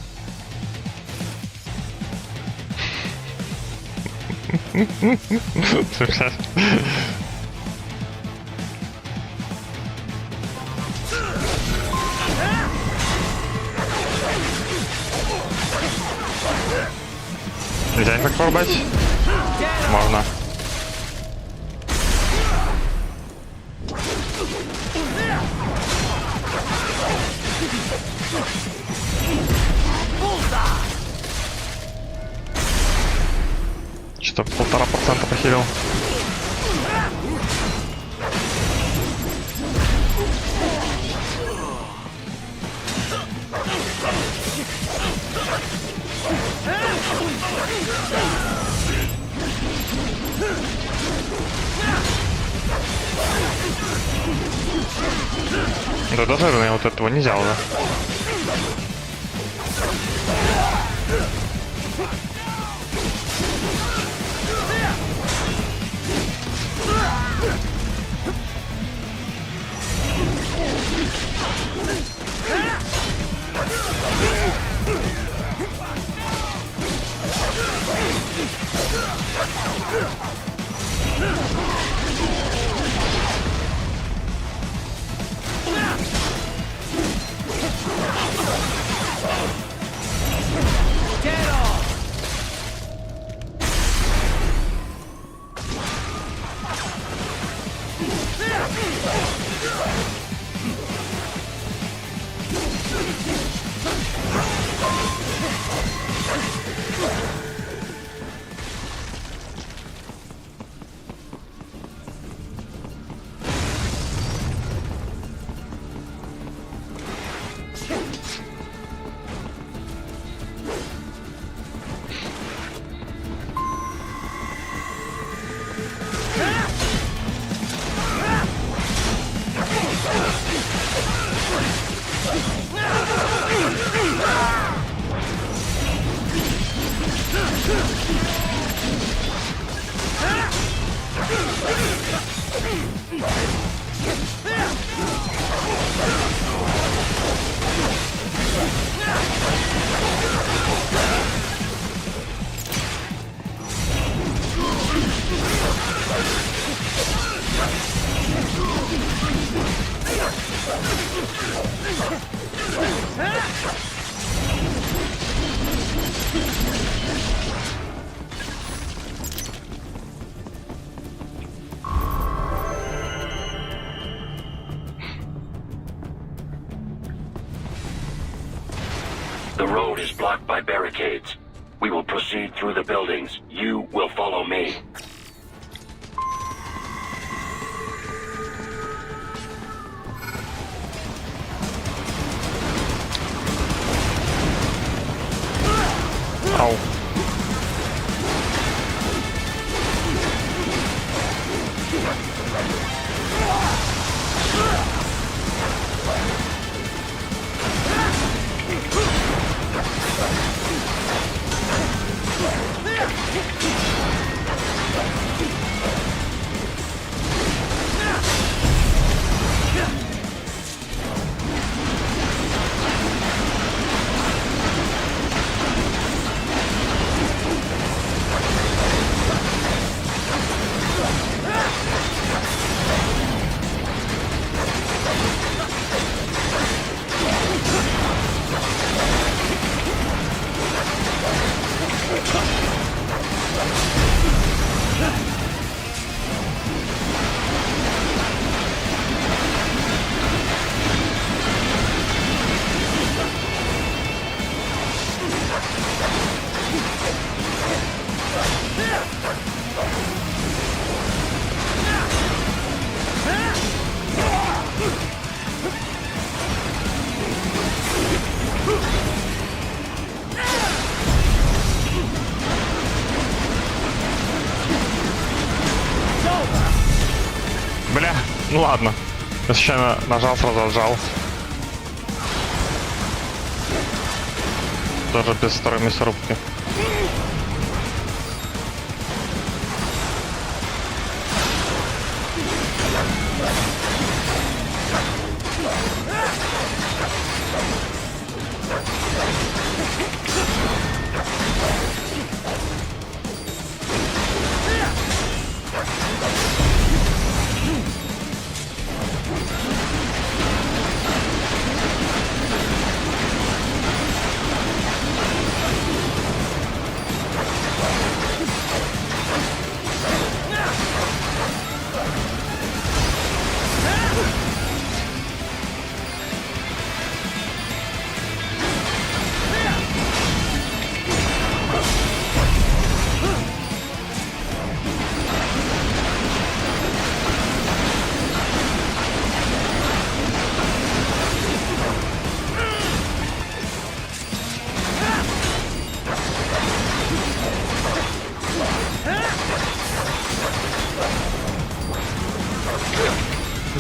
Нельзя их так порубать? Можно. Что-то 1,5% похилил. Да даже вот этого нельзя уже. The road is blocked by barricades. We will proceed through the buildings. You will follow me. Ау. Бля, ну ладно. Я случайно нажал, сразу отжал. Даже без второй мясорубки.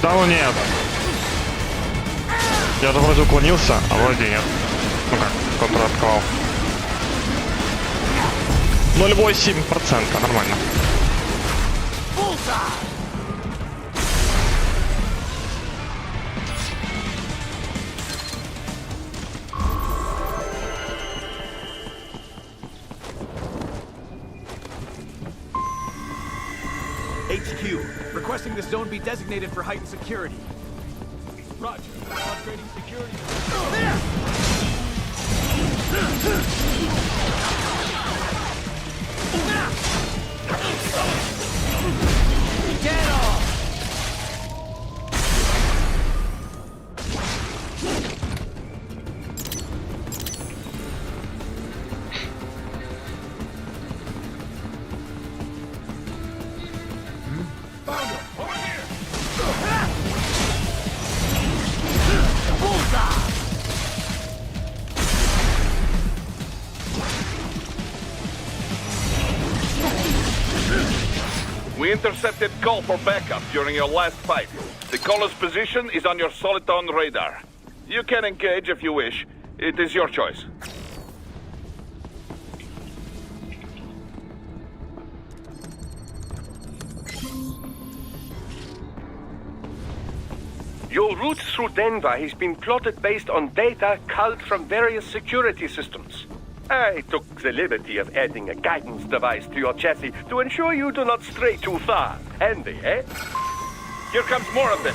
Да ну нет. Я же вроде уклонился, а вроде нет. Ну как, который открывал. 0,8%, нормально. HQ, requesting this zone be designated for heightened security. Roger. Upgrading security. Get off! We intercepted call for backup during your last fight. The caller's position is on your Soliton radar. You can engage if you wish. It is your choice. Your route through Denver has been plotted based on data culled from various security systems. I took the liberty of adding a guidance device to your chassis to ensure you do not stray too far. Handy, eh? Here comes more of them.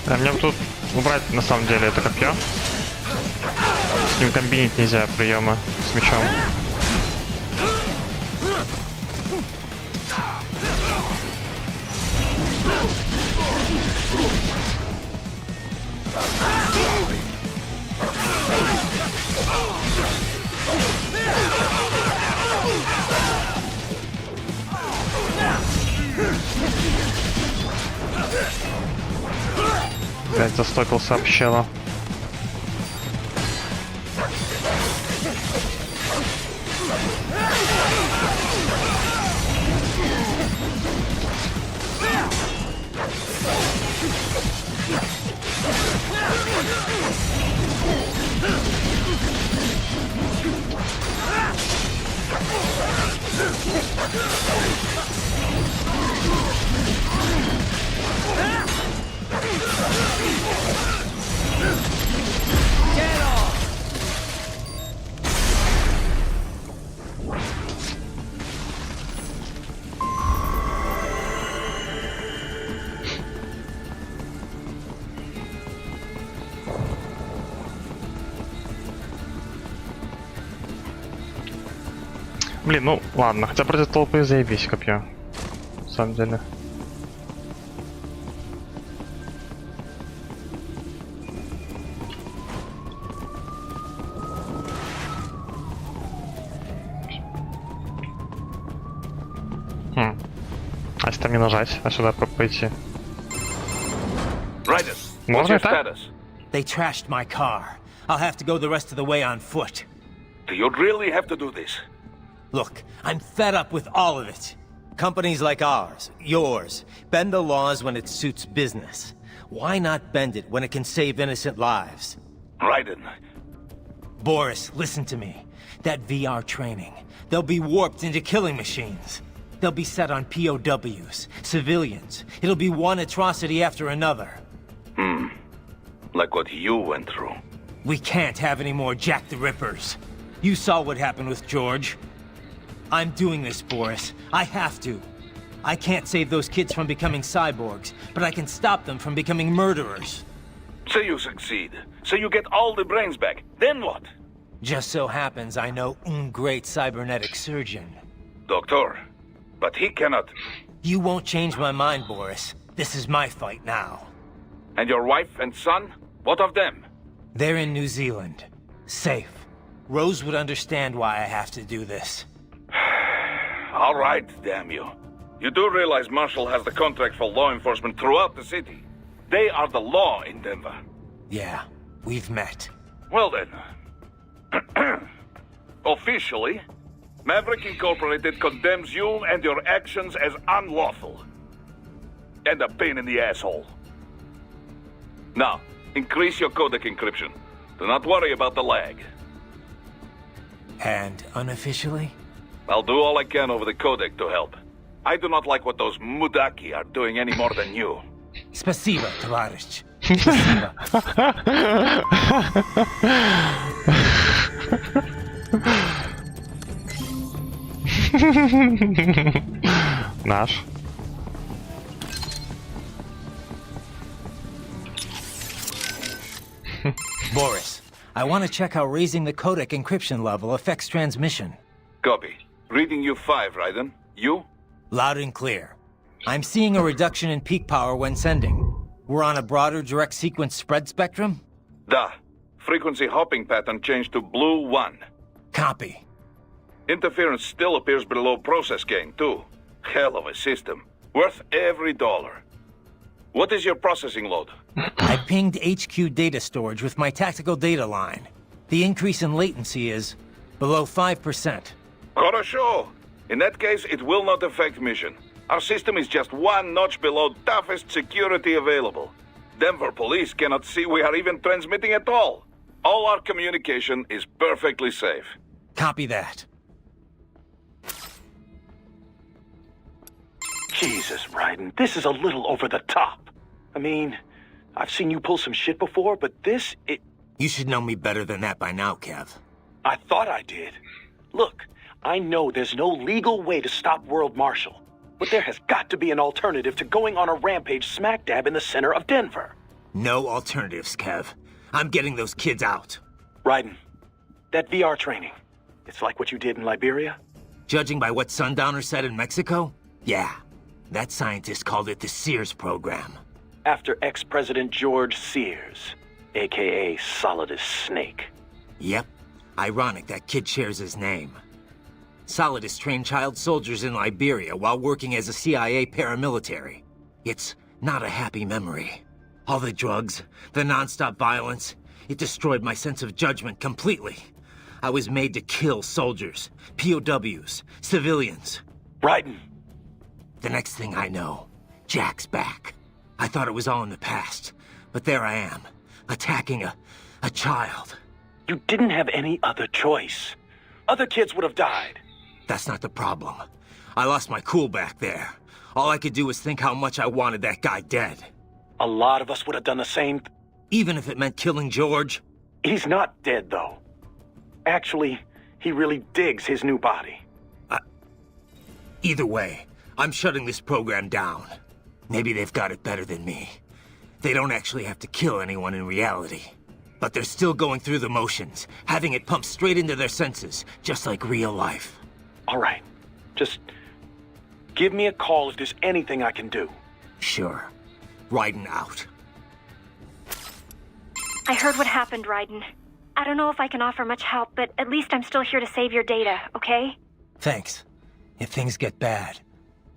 А мне тут убрать на самом деле это копье. С ним комбинить нельзя приемы с мечом. Опять застопился общела. Блин, ну ладно, хотя против толпы заебись копье. На самом деле. А если там не нажать, а сюда пойти? Можно так? They trashed my car. I'll have to go the rest of the way on foot. Do you really have to do this? Look, I'm fed up with all of it. Companies like ours, yours, bend the laws when it suits business. Why not bend it when it can save innocent lives? Raiden. Boris, listen to me. That VR training, they'll be warped into killing machines. They'll be set on POWs, civilians. It'll be one atrocity after another. Like what you went through. We can't have any more Jack the Rippers. You saw what happened with George. I'm doing this, Boris. I have to. I can't save those kids from becoming cyborgs, but I can stop them from becoming murderers. So you succeed. So you get all the brains back. Then what? Just so happens I know un great cybernetic surgeon. Doctor. But he cannot... You won't change my mind, Boris. This is my fight now. And your wife and son? What of them? They're in New Zealand. Safe. Rose would understand why I have to do this. All right, damn you. You do realize Marshall has the contract for law enforcement throughout the city. They are the law in Denver. Yeah, we've met. Well then. Officially, Maverick Incorporated condemns you and your actions as unlawful. And a pain in the asshole. Now, increase your codec encryption. Do not worry about the lag. And unofficially? I'll do all I can over the codec to help. I do not like what those mudaki are doing any more than you. Спасибо, товарищ. Спасибо. Наш. Boris, I want to check how raising the codec encryption level affects transmission. Copy. Reading you 5, Raiden. You? Loud and clear. I'm seeing a reduction in peak power when sending. We're on a broader direct sequence spread spectrum? Da. Frequency hopping pattern changed to blue 1. Copy. Interference still appears below process gain, too. Hell of a system. Worth every dollar. What is your processing load? I pinged HQ data storage with my tactical data line. The increase in latency is below 5%. Хорошо. In that case, it will not affect mission. Our system is just one notch below toughest security available. Denver police cannot see we are even transmitting at all. All our communication is perfectly safe. Copy that. Jesus, Raiden, this is a little over the top. I mean, I've seen you pull some shit before, but this, You should know me better than that by now, Kev. I thought I did. Look, I know there's no legal way to stop World Marshal, but there has got to be an alternative to going on a rampage smack dab in the center of Denver. No alternatives, Kev. I'm getting those kids out. Raiden, that VR training, it's like what you did in Liberia? Judging by what Sundowner said in Mexico? Yeah. That scientist called it the Sears program. After ex-President George Sears, a.k.a. Solidus Snake. Yep. Ironic that kid shares his name. Solidus trained child soldiers in Liberia while working as a CIA paramilitary. It's not a happy memory. All the drugs, the non-stop violence, it destroyed my sense of judgment completely. I was made to kill soldiers, POWs, civilians. Raiden. The next thing I know, Jack's back. I thought it was all in the past, but there I am, attacking a child. You didn't have any other choice. Other kids would have died. That's not the problem. I lost my cool back there. All I could do was think how much I wanted that guy dead. A lot of us would have done the same. Even if it meant killing George? He's not dead, though. Actually, he really digs his new body. Either way, I'm shutting this program down. Maybe they've got it better than me. They don't actually have to kill anyone in reality. But they're still going through the motions, having it pumped straight into their senses, just like real life. All right. Just give me a call if there's anything I can do. Sure. Raiden out. I heard what happened, Raiden. I don't know if I can offer much help, but at least I'm still here to save your data, okay? Thanks. If things get bad,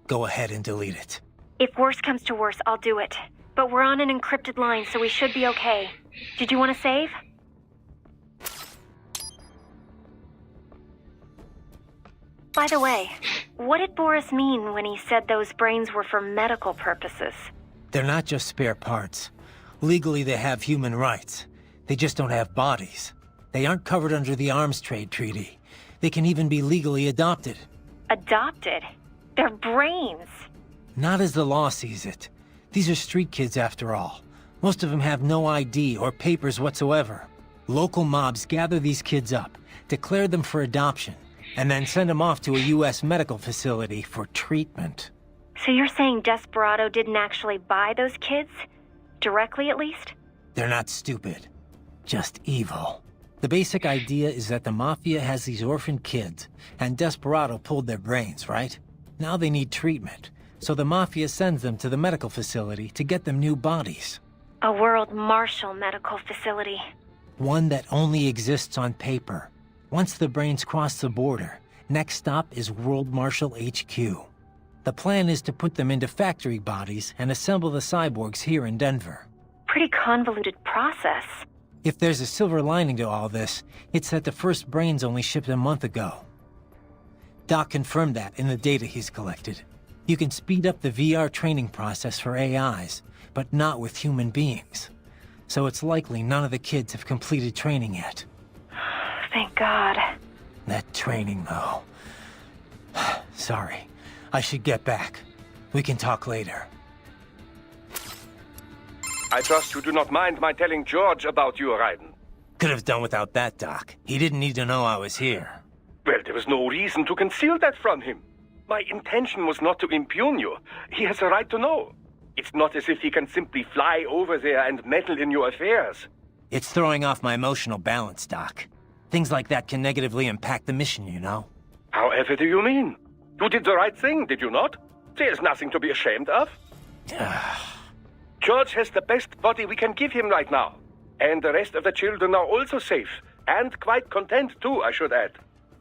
go ahead and delete it. If worse comes to worse, I'll do it. But we're on an encrypted line, so we should be okay. Did you want to save? By the way, what did Boris mean when he said those brains were for medical purposes? They're not just spare parts. Legally, they have human rights. They just don't have bodies. They aren't covered under the Arms Trade Treaty. They can even be legally adopted. Adopted? They're brains. Not as the law sees it. These are street kids after all. Most of them have no ID or papers whatsoever. Local mobs gather these kids up, declare them for adoption, and then send them off to a U.S. medical facility for treatment. So you're saying Desperado didn't actually buy those kids? Directly, at least? They're not stupid. Just evil. The basic idea is that the Mafia has these orphaned kids, and Desperado pulled their brains, right? Now they need treatment, so the Mafia sends them to the medical facility to get them new bodies. A World Marshal medical facility. One that only exists on paper. Once the brains cross the border, next stop is World Marshal HQ. The plan is to put them into factory bodies and assemble the cyborgs here in Denver. Pretty convoluted process. If there's a silver lining to all this, it's that the first brains only shipped a month ago. Doc confirmed that in the data he's collected. You can speed up the VR training process for AIs, but not with human beings. So it's likely none of the kids have completed training yet. Thank God. That training, though. Sorry. I should get back. We can talk later. I trust you do not mind my telling George about you, Raiden. Could have done without that, Doc. He didn't need to know I was here. Well, there was no reason to conceal that from him. My intention was not to impugn you. He has a right to know. It's not as if he can simply fly over there and meddle in your affairs. It's throwing off my emotional balance, Doc. Things like that can negatively impact the mission, you know? However do you mean? You did the right thing, did you not? There's nothing to be ashamed of. George has the best body we can give him right now. And the rest of the children are also safe. And quite content too, I should add.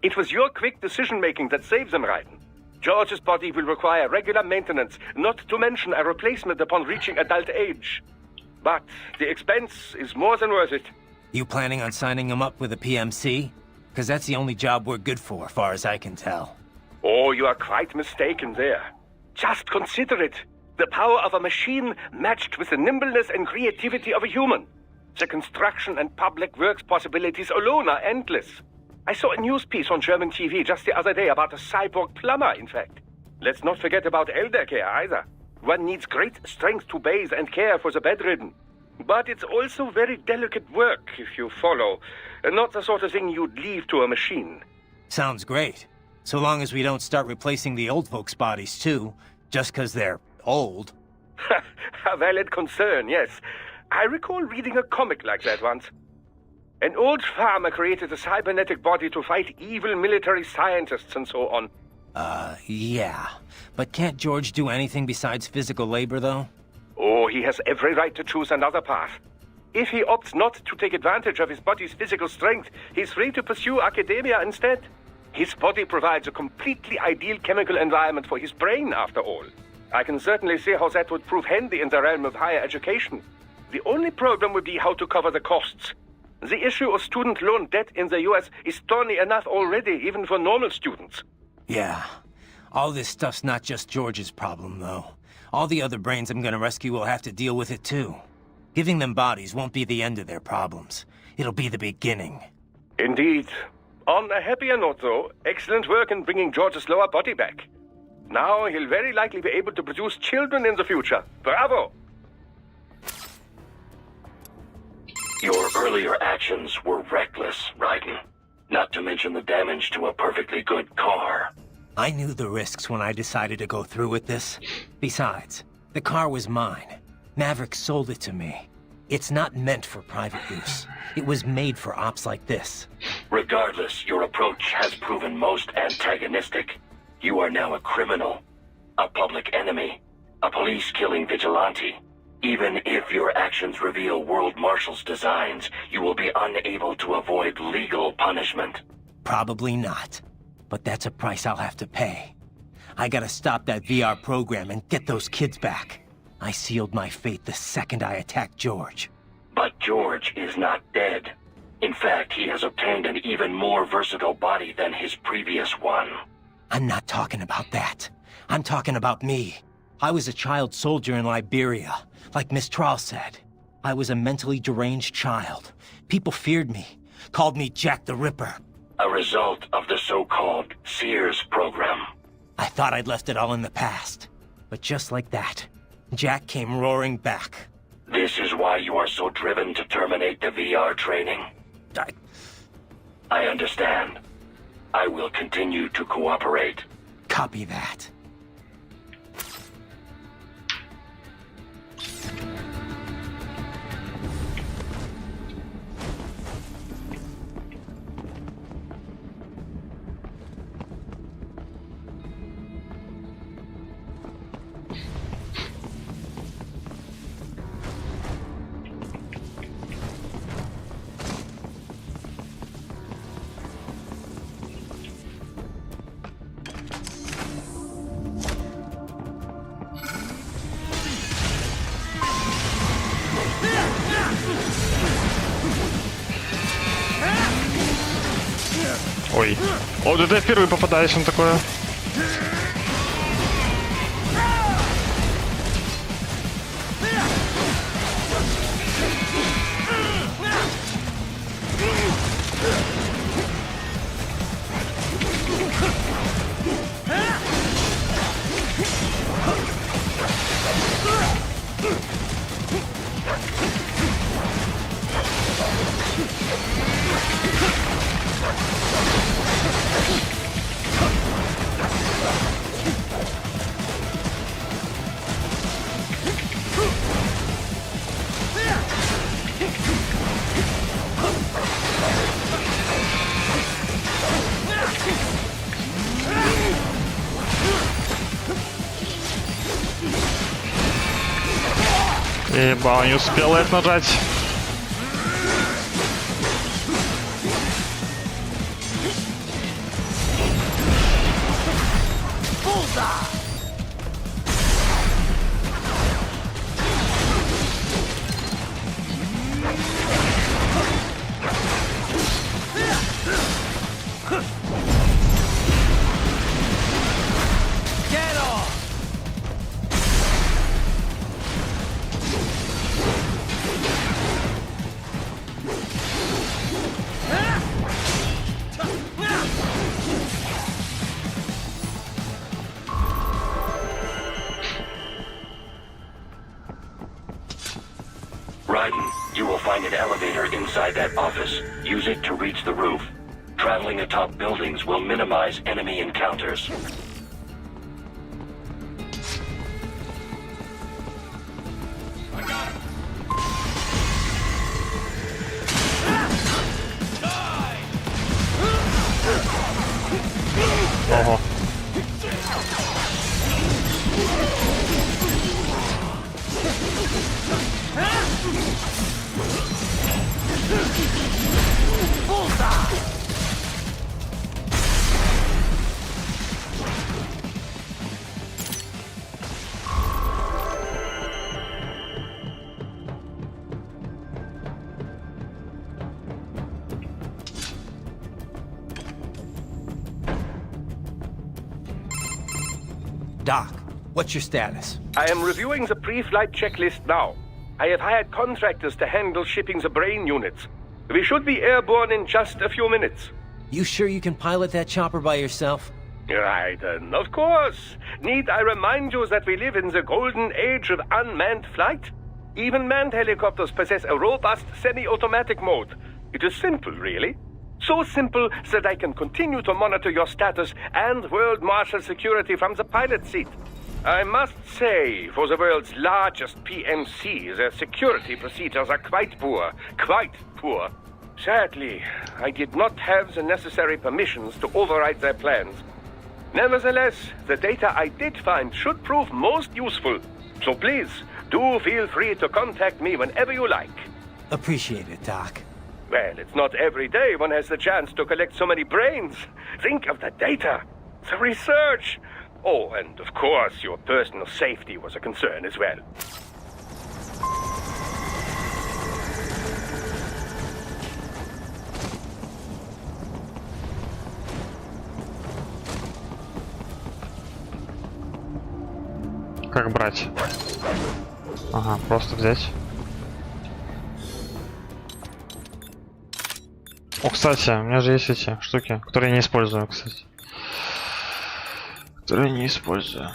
It was your quick decision-making that saved them, Raiden. George's body will require regular maintenance, not to mention a replacement upon reaching adult age. But the expense is more than worth it. You planning on signing him up with a PMC? Because that's the only job we're good for, far as I can tell. Oh, you are quite mistaken there. Just consider it. The power of a machine matched with the nimbleness and creativity of a human. The construction and public works possibilities alone are endless. I saw a news piece on German TV just the other day about a cyborg plumber, in fact. Let's not forget about elder care either. One needs great strength to bathe and care for the bedridden. But it's also very delicate work, if you follow. Not the sort of thing you'd leave to a machine. Sounds great. So long as we don't start replacing the old folks' bodies too, just 'cause they're old. A valid concern, yes. I recall reading a comic like that once. An old farmer created a cybernetic body to fight evil military scientists and so on. Yeah. But can't George do anything besides physical labor, though? Oh, he has every right to choose another path. If he opts not to take advantage of his body's physical strength, he's free to pursue academia instead. His body provides a completely ideal chemical environment for his brain, after all. I can certainly see how that would prove handy in the realm of higher education. The only problem would be how to cover the costs. The issue of student loan debt in the US is thorny enough already, even for normal students. Yeah. All this stuff's not just George's problem, though. All the other brains I'm gonna rescue will have to deal with it, too. Giving them bodies won't be the end of their problems. It'll be the beginning. Indeed. On a happier note, though, excellent work in bringing George's lower body back. Now he'll very likely be able to produce children in the future. Bravo! Your earlier actions were reckless, Raiden. Not to mention the damage to a perfectly good car. I knew the risks when I decided to go through with this. Besides, the car was mine. Maverick sold it to me. It's not meant for private use. It was made for ops like this. Regardless, your approach has proven most antagonistic. You are now a criminal, a public enemy, a police-killing vigilante. Even if your actions reveal World Marshal's designs, you will be unable to avoid legal punishment. Probably not. But that's a price I'll have to pay. I gotta stop that VR program and get those kids back. I sealed my fate the second I attacked George. But George is not dead. In fact, he has obtained an even more versatile body than his previous one. I'm not talking about that. I'm talking about me. I was a child soldier in Liberia, like Miss Trawl said. I was a mentally deranged child. People feared me, called me Jack the Ripper. A result of the so-called Sears program. I thought I'd left it all in the past. But just like that, Jack came roaring back. This is why you are so driven to terminate the VR training. I understand. I will continue to cooperate. Copy that. Ой. О, это я впервые попадаюсь на такое. Еба, не успел это нажать. widen, you will find an elevator inside that office. Use it to reach the roof. Traveling atop buildings will minimize enemy encounters. Ого. Doc, what's your status? I am reviewing the pre-flight checklist now. I have hired contractors to handle shipping the brain units. We should be airborne in just a few minutes. You sure you can pilot that chopper by yourself? Right, of course. Need I remind you that we live in the golden age of unmanned flight? Even manned helicopters possess a robust semi-automatic mode. It is simple, really. So simple that I can continue to monitor your status and world marshal security from the pilot seat. I must say, for the world's largest PMC, their security procedures are quite poor. Quite poor. Sadly, I did not have the necessary permissions to override their plans. Nevertheless, the data I did find should prove most useful. So please, do feel free to contact me whenever you like. Appreciate it, Doc. Well, it's not every day one has the chance to collect so many brains. Think of the data, the research. Oh, and of course, your personal safety was a concern as well. Как брать? Ага, просто взять. О, кстати, у меня же есть эти штуки, которые я не использую, кстати. Которые не использую.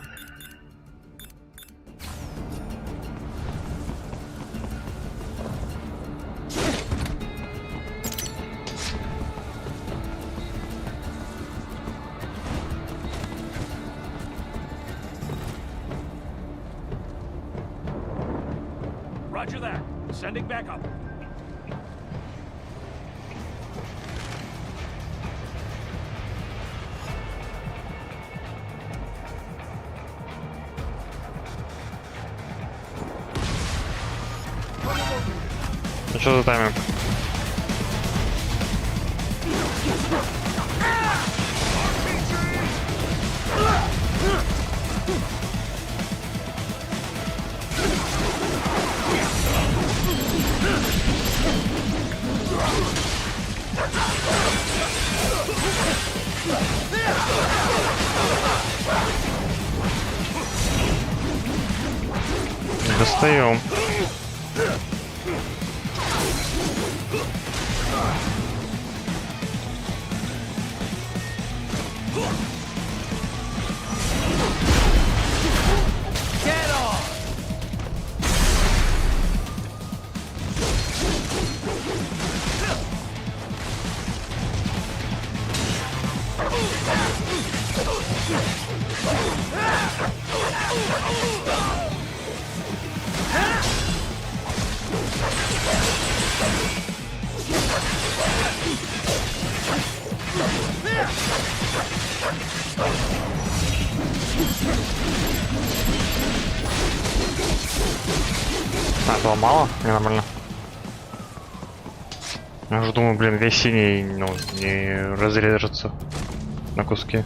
Roger that. Sending back up. Ну что за тайминг? Достаем. А, этого мало? Не, нормально. Я уже думаю, блин, весь синий, ну, не разрежется на куски.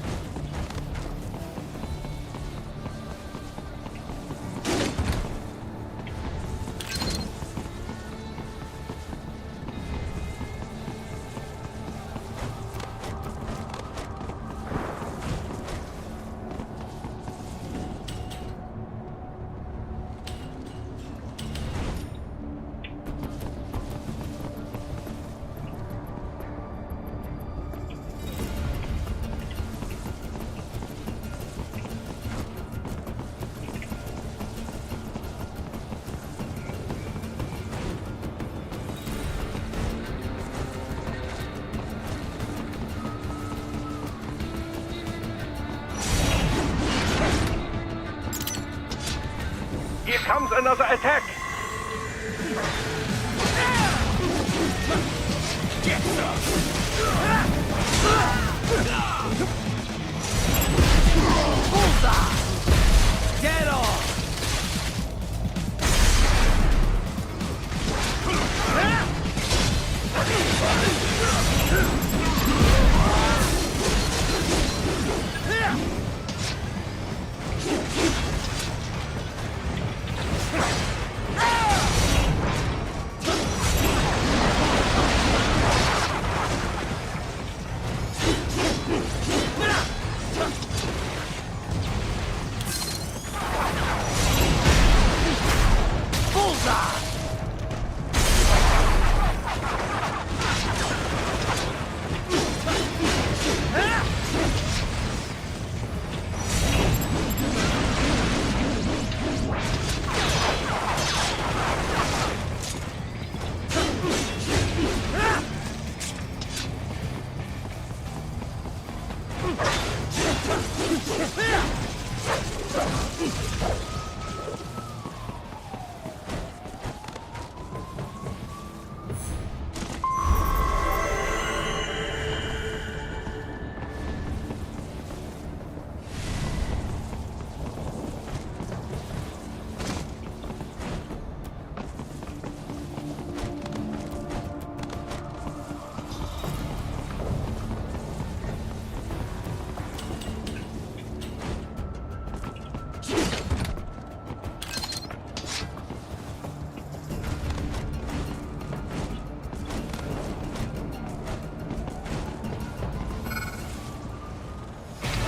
Here comes another attack. Get off!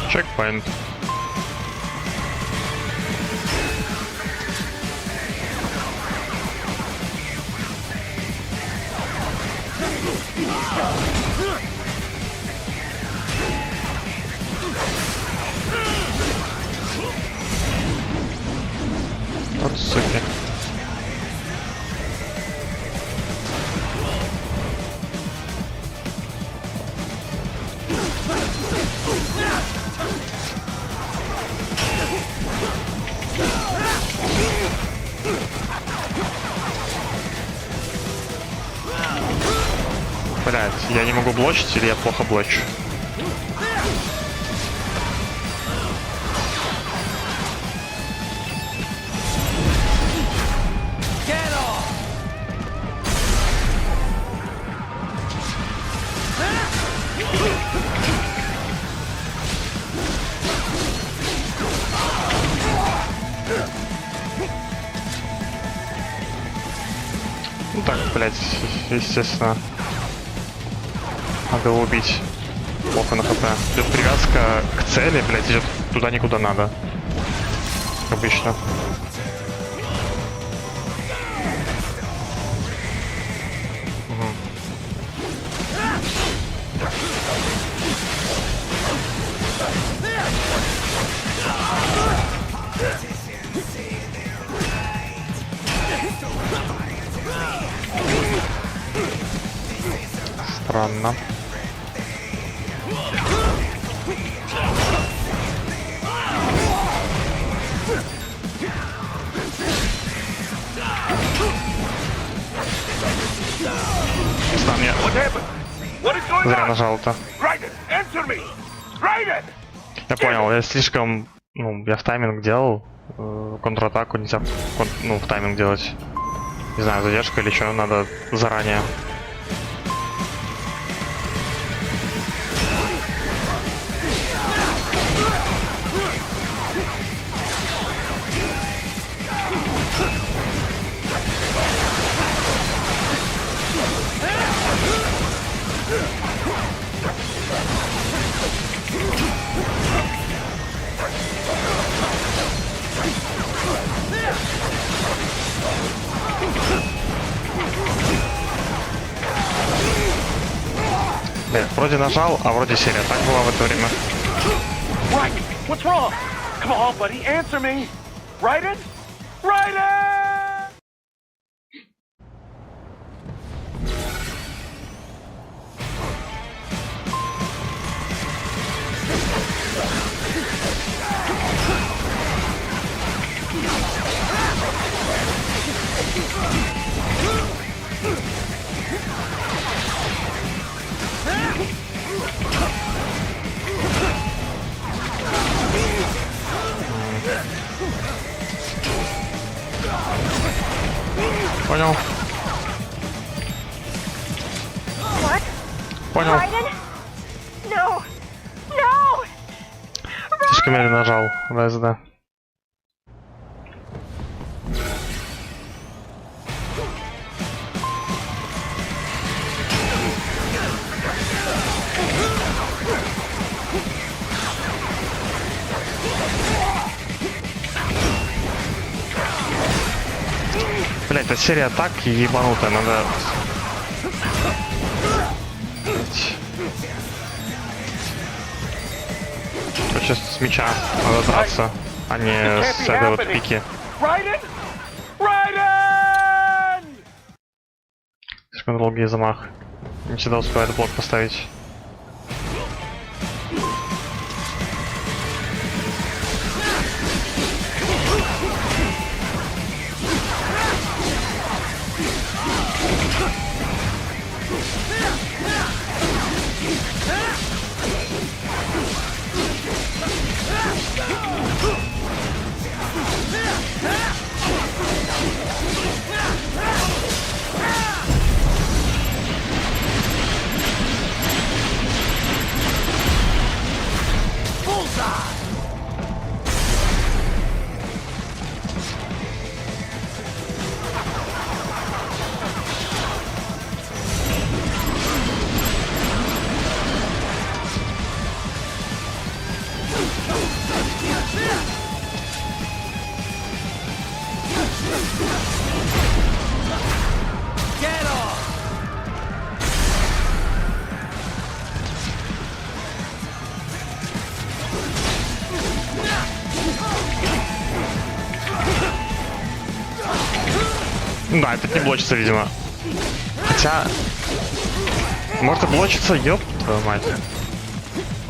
Чекпоинт. Вот суки. Блять, я не могу блочить или я плохо блочу? Ну так, блять, естественно. Надо его убить. Плохо на хп. Идет привязка к цели, блять, идет туда никуда надо. Как обычно. Странно. Зря нажал-то. Я понял, я слишком... Ну, я в тайминг делал. Контратаку нельзя в тайминг делать. Не знаю, задержка или что, надо заранее. Вроде нажал, а вроде серия. Так было в это время. Right. What's wrong? Come on, buddy, answer me. Raiden? Raiden! Понял. What? Понял. Raiden? No! No! Слишком медленно нажал. ВСД. Блять, эта серия так ебанутая, надо... Короче, с мяча надо драться, а не с этой вот пики. Слишком долгий замах. Не всегда успевает блок поставить. Да, это не блочится, видимо. Хотя... Может и блочится, ёб твою мать.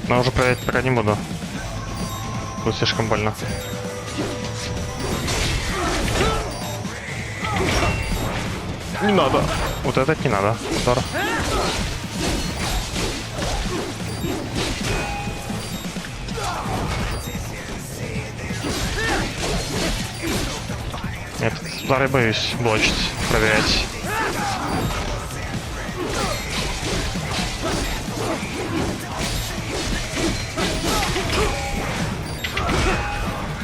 Но уже проверять пока не буду. Тут слишком больно. Не надо. Вот этот не надо. Удар. Нет, удары боюсь блочить, проверять.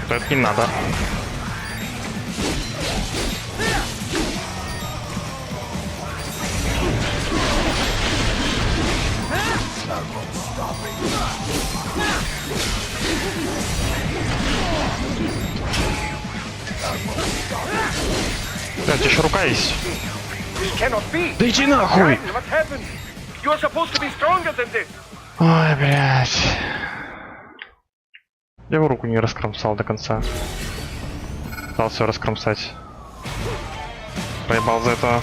Это не надо. Блядь, еще рука есть. Да иди нахуй! Ой, блядь. Я его руку не раскромсал до конца. Пытался ее раскромсать. Проебал за это.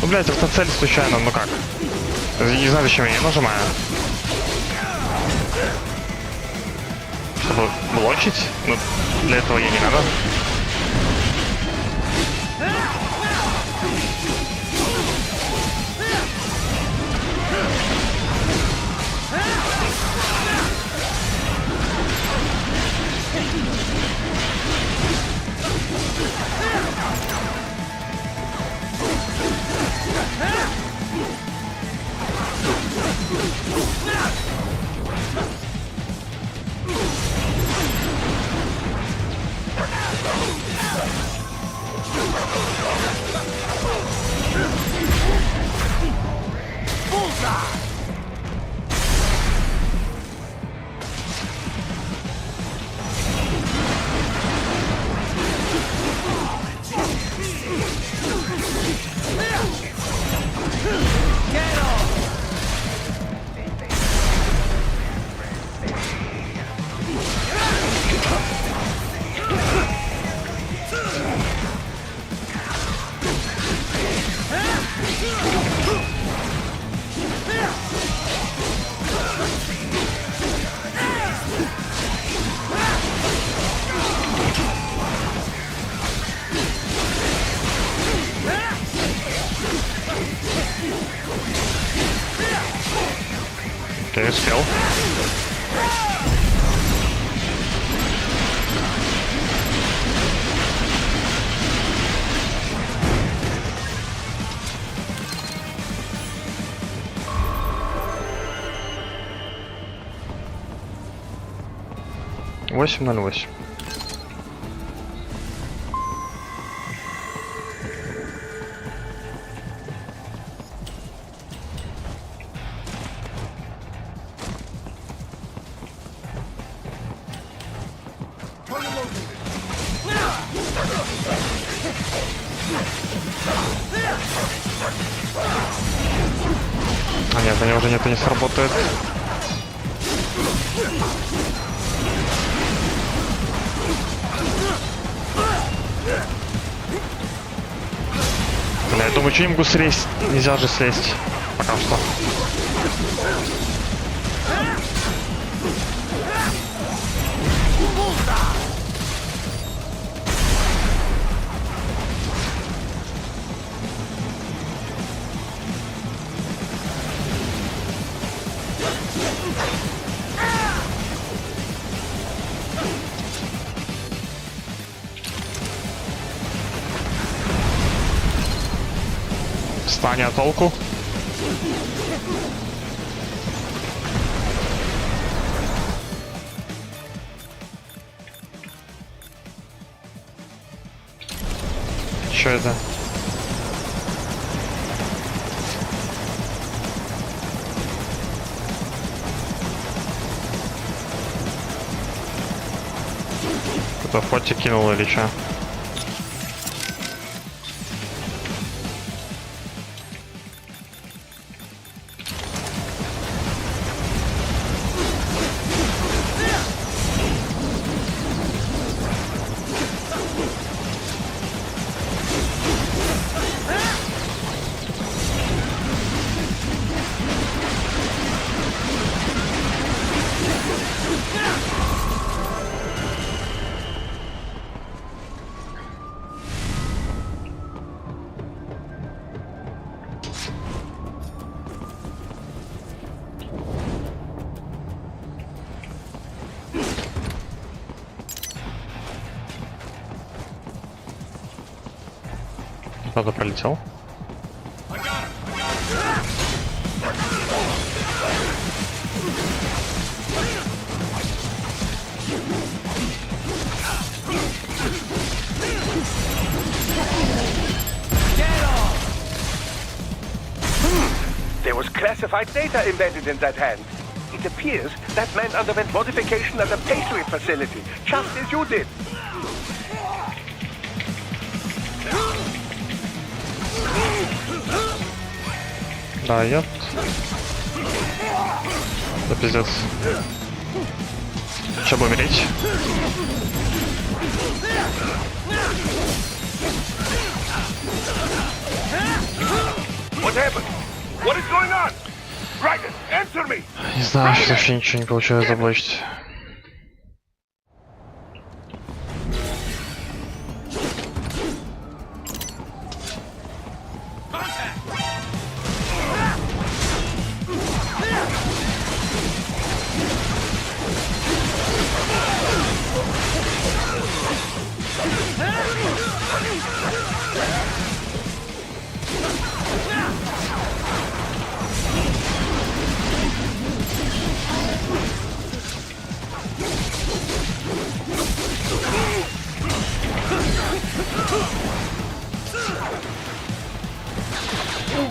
Ну, блядь, автоцель случайно, ну как? Не знаю, зачем я нажимаю. Чтобы блочить? Ну, для этого ей не надо. успел. Восемь 08. А нет, они уже нет, не сработает. Бля, я думаю, что не могу слезть. Нельзя же слезть. Пока что. Встань, а толку? Что это? Кто-то фотик кинул или что? Кто-то пролетел. There was classified data embedded in that hand. It appears that man underwent modification at a Patriot facility, just as you did. Да, я... Да пиздец. Сейчас бы умереть. What happened? What is going on? Raiden, answer me! Не знаю, что вообще ничего не получилось заблочить.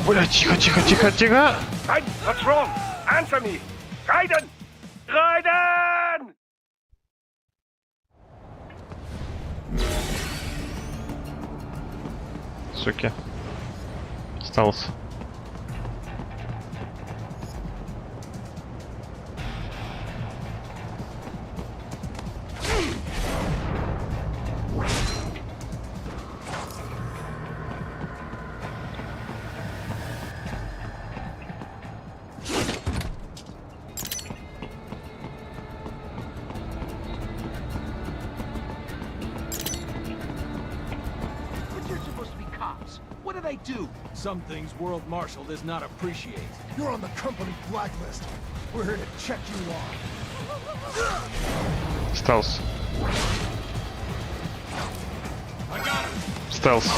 Бля, тихо, тихо, тихо, тихо. Raiden, what's wrong? Answer me! Raiden! Raiden! Суки. Остался. What did I do? Some things World Marshal does not appreciate. You're on the company blacklist. We're here to check you off. Стелс. Стелс.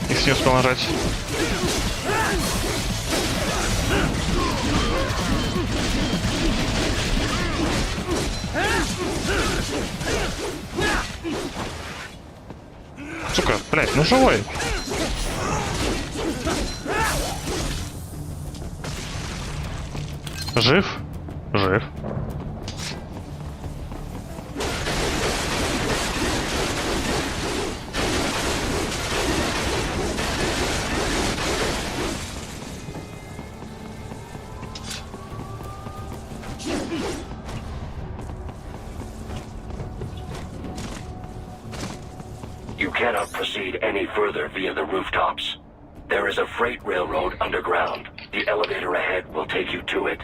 Их не успел нажать. Сука, блядь, ну живой. Жив? Жив. You cannot proceed any further via the rooftops. There is a freight railroad underground. The elevator ahead will take you to it.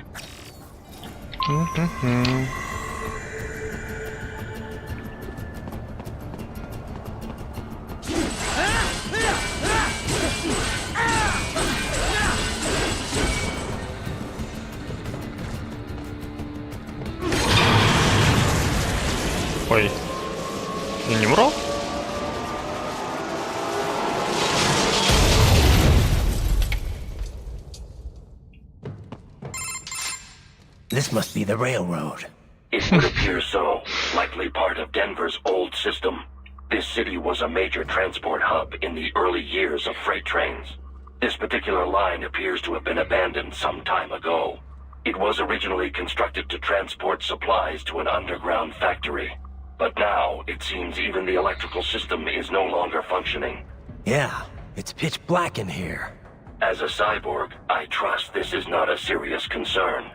Ой. Я не умрал? This must be the railroad. It would appear so. Likely part of Denver's old system. This city was a major transport hub in the early years of freight trains. This particular line appears to have been abandoned some time ago. It was originally constructed to transport supplies to an underground factory. But now, it seems even the electrical system is no longer functioning. Yeah, it's pitch black in here. As a cyborg, I trust this is not a serious concern.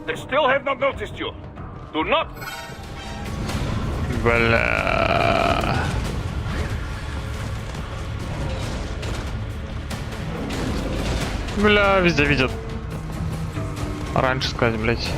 They still have not noticed you. Do not. Бля. Бля, везде видят. Раньше сказать, блять.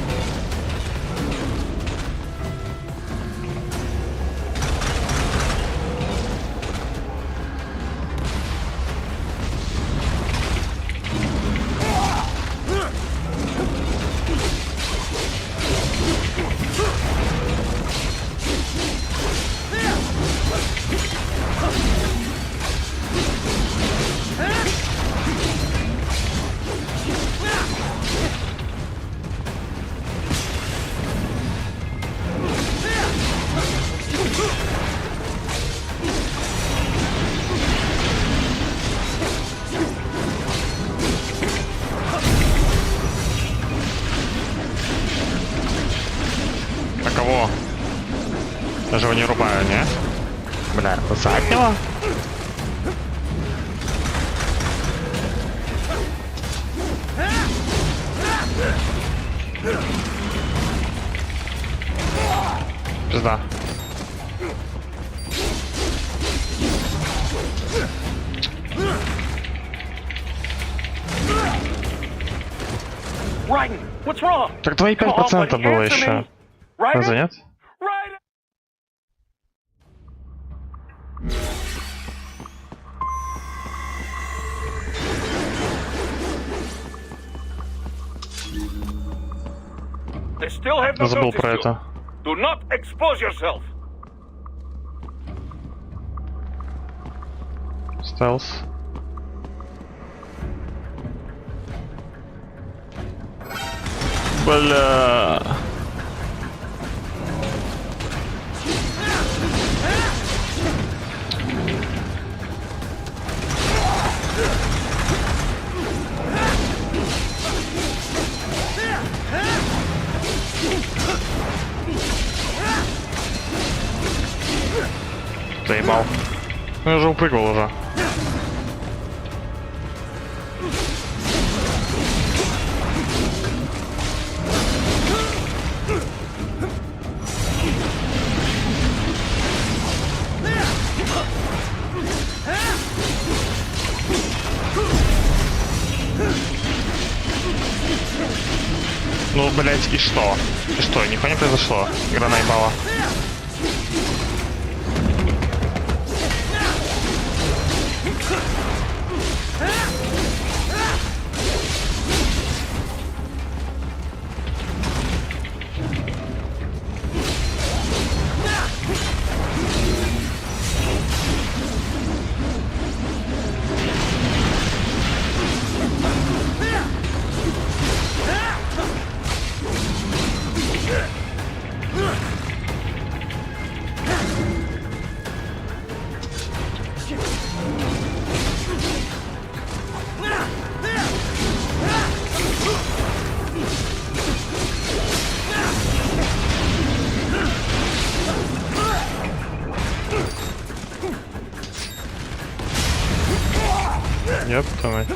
Кого? Даже его не рубаю, не? Бля, заднего? Пизда. Так 2,5% было еще. Разве нет? They still have not Забыл noticed про you. это. Do not expose yourself. Стелс. Бля. Заебал. Ну я же упрыгал уже. Ну, блять, и что? И что? Нихуя не произошло. Игра наебала. Ёпта мать.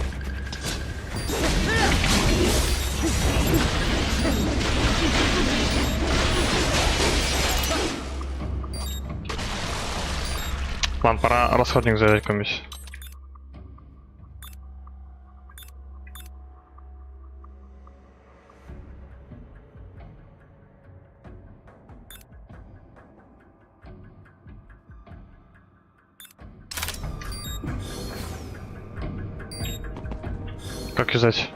Ладно, пора расходник взять какой-нибудь. Как взять?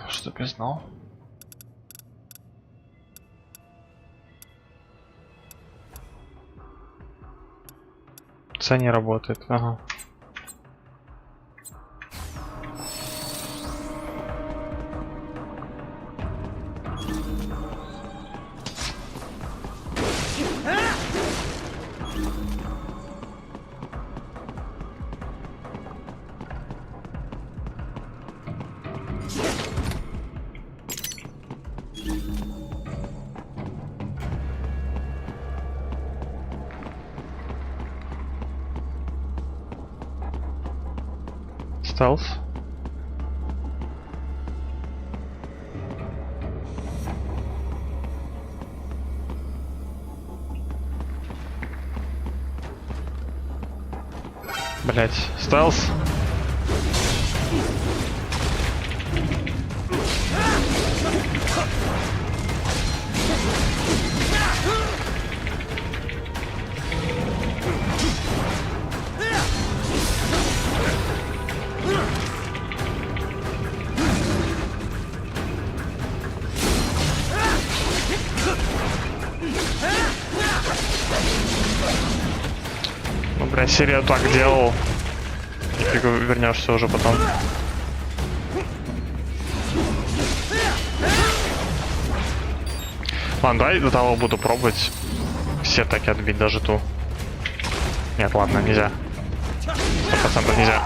Чтоб я знал. Це не работает, ага. Стелс. Блять, стелс. Ну, бля, серия так делал. И фиг вернешься уже потом. Ладно, давай до того буду пробовать все атаки отбить, даже ту. Нет, ладно, нельзя. 100% нельзя.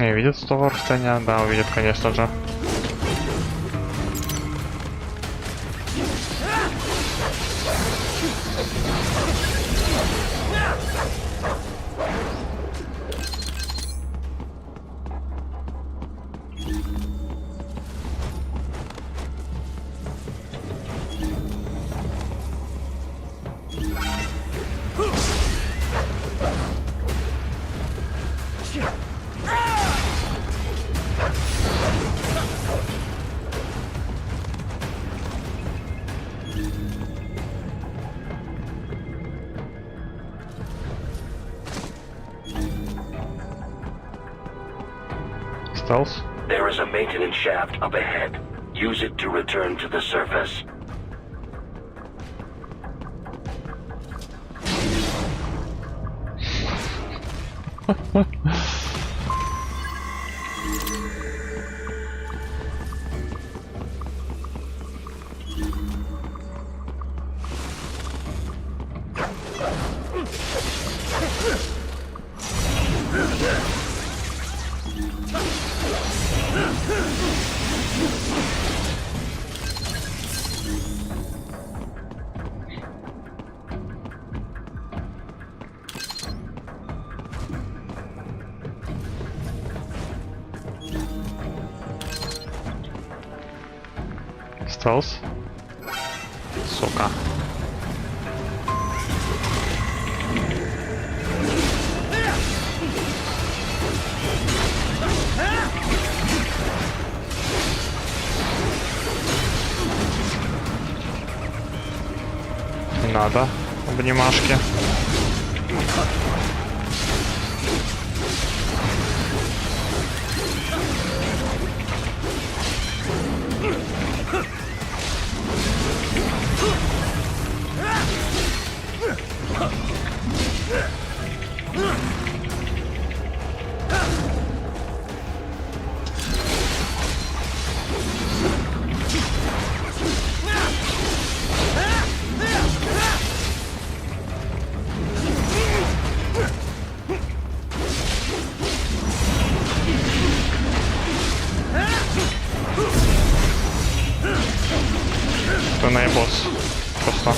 Не видит с того расстояния? Да, увидит, конечно же. Остался? There is a maintenance shaft up ahead. Use it to return to the surface. Остался? Сука. Не надо обнимашки. Кто наебос? Просто.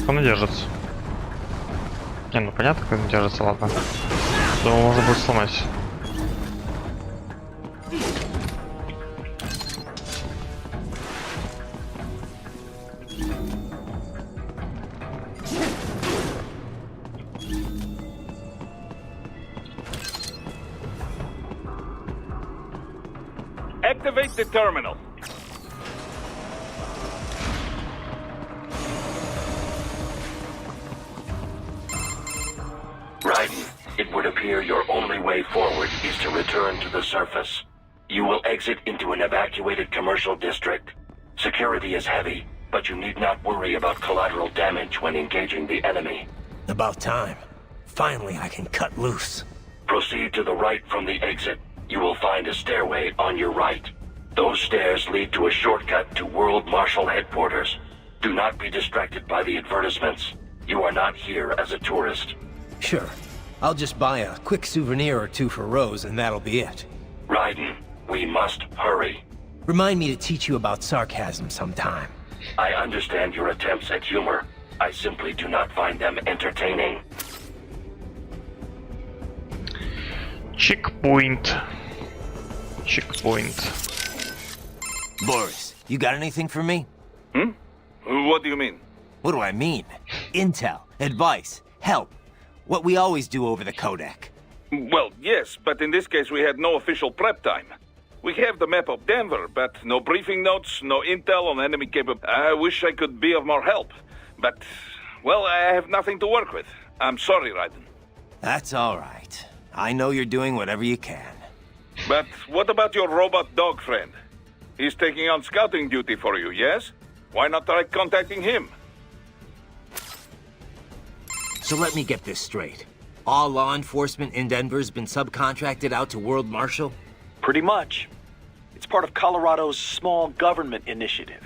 Он держится. Не, ну понятно, как он держится, ладно. Думаю, можно будет сломать. Activate the terminal. It would appear your only way forward is to return to the surface. You will exit into an evacuated commercial district. Security is heavy, but you need not worry about collateral damage when engaging the enemy. About time. Finally, I can cut loose. Proceed to the right from the exit. You will find a stairway on your right. Those stairs lead to a shortcut to World Marshal Headquarters. Do not be distracted by the advertisements. You are not here as a tourist. Sure. I'll just buy a quick souvenir or two for Rose, and that'll be it. Raiden, we must hurry. Remind me to teach you about sarcasm sometime. I understand your attempts at humor. I simply do not find them entertaining. Checkpoint. Checkpoint. Boris, you got anything for me? What do you mean? What do I mean? Intel, advice, help. What we always do over the codec. Well, yes, but in this case we had no official prep time. We have the map of Denver, but no briefing notes, no intel on enemy capability. I wish I could be of more help, but, well, I have nothing to work with. I'm sorry, Raiden. That's all right. I know you're doing whatever you can. But what about your robot dog friend? He's taking on scouting duty for you, yes? Why not try contacting him? So let me get this straight. All law enforcement in Denver's been subcontracted out to World Marshal? Pretty much. It's part of Colorado's small government initiative.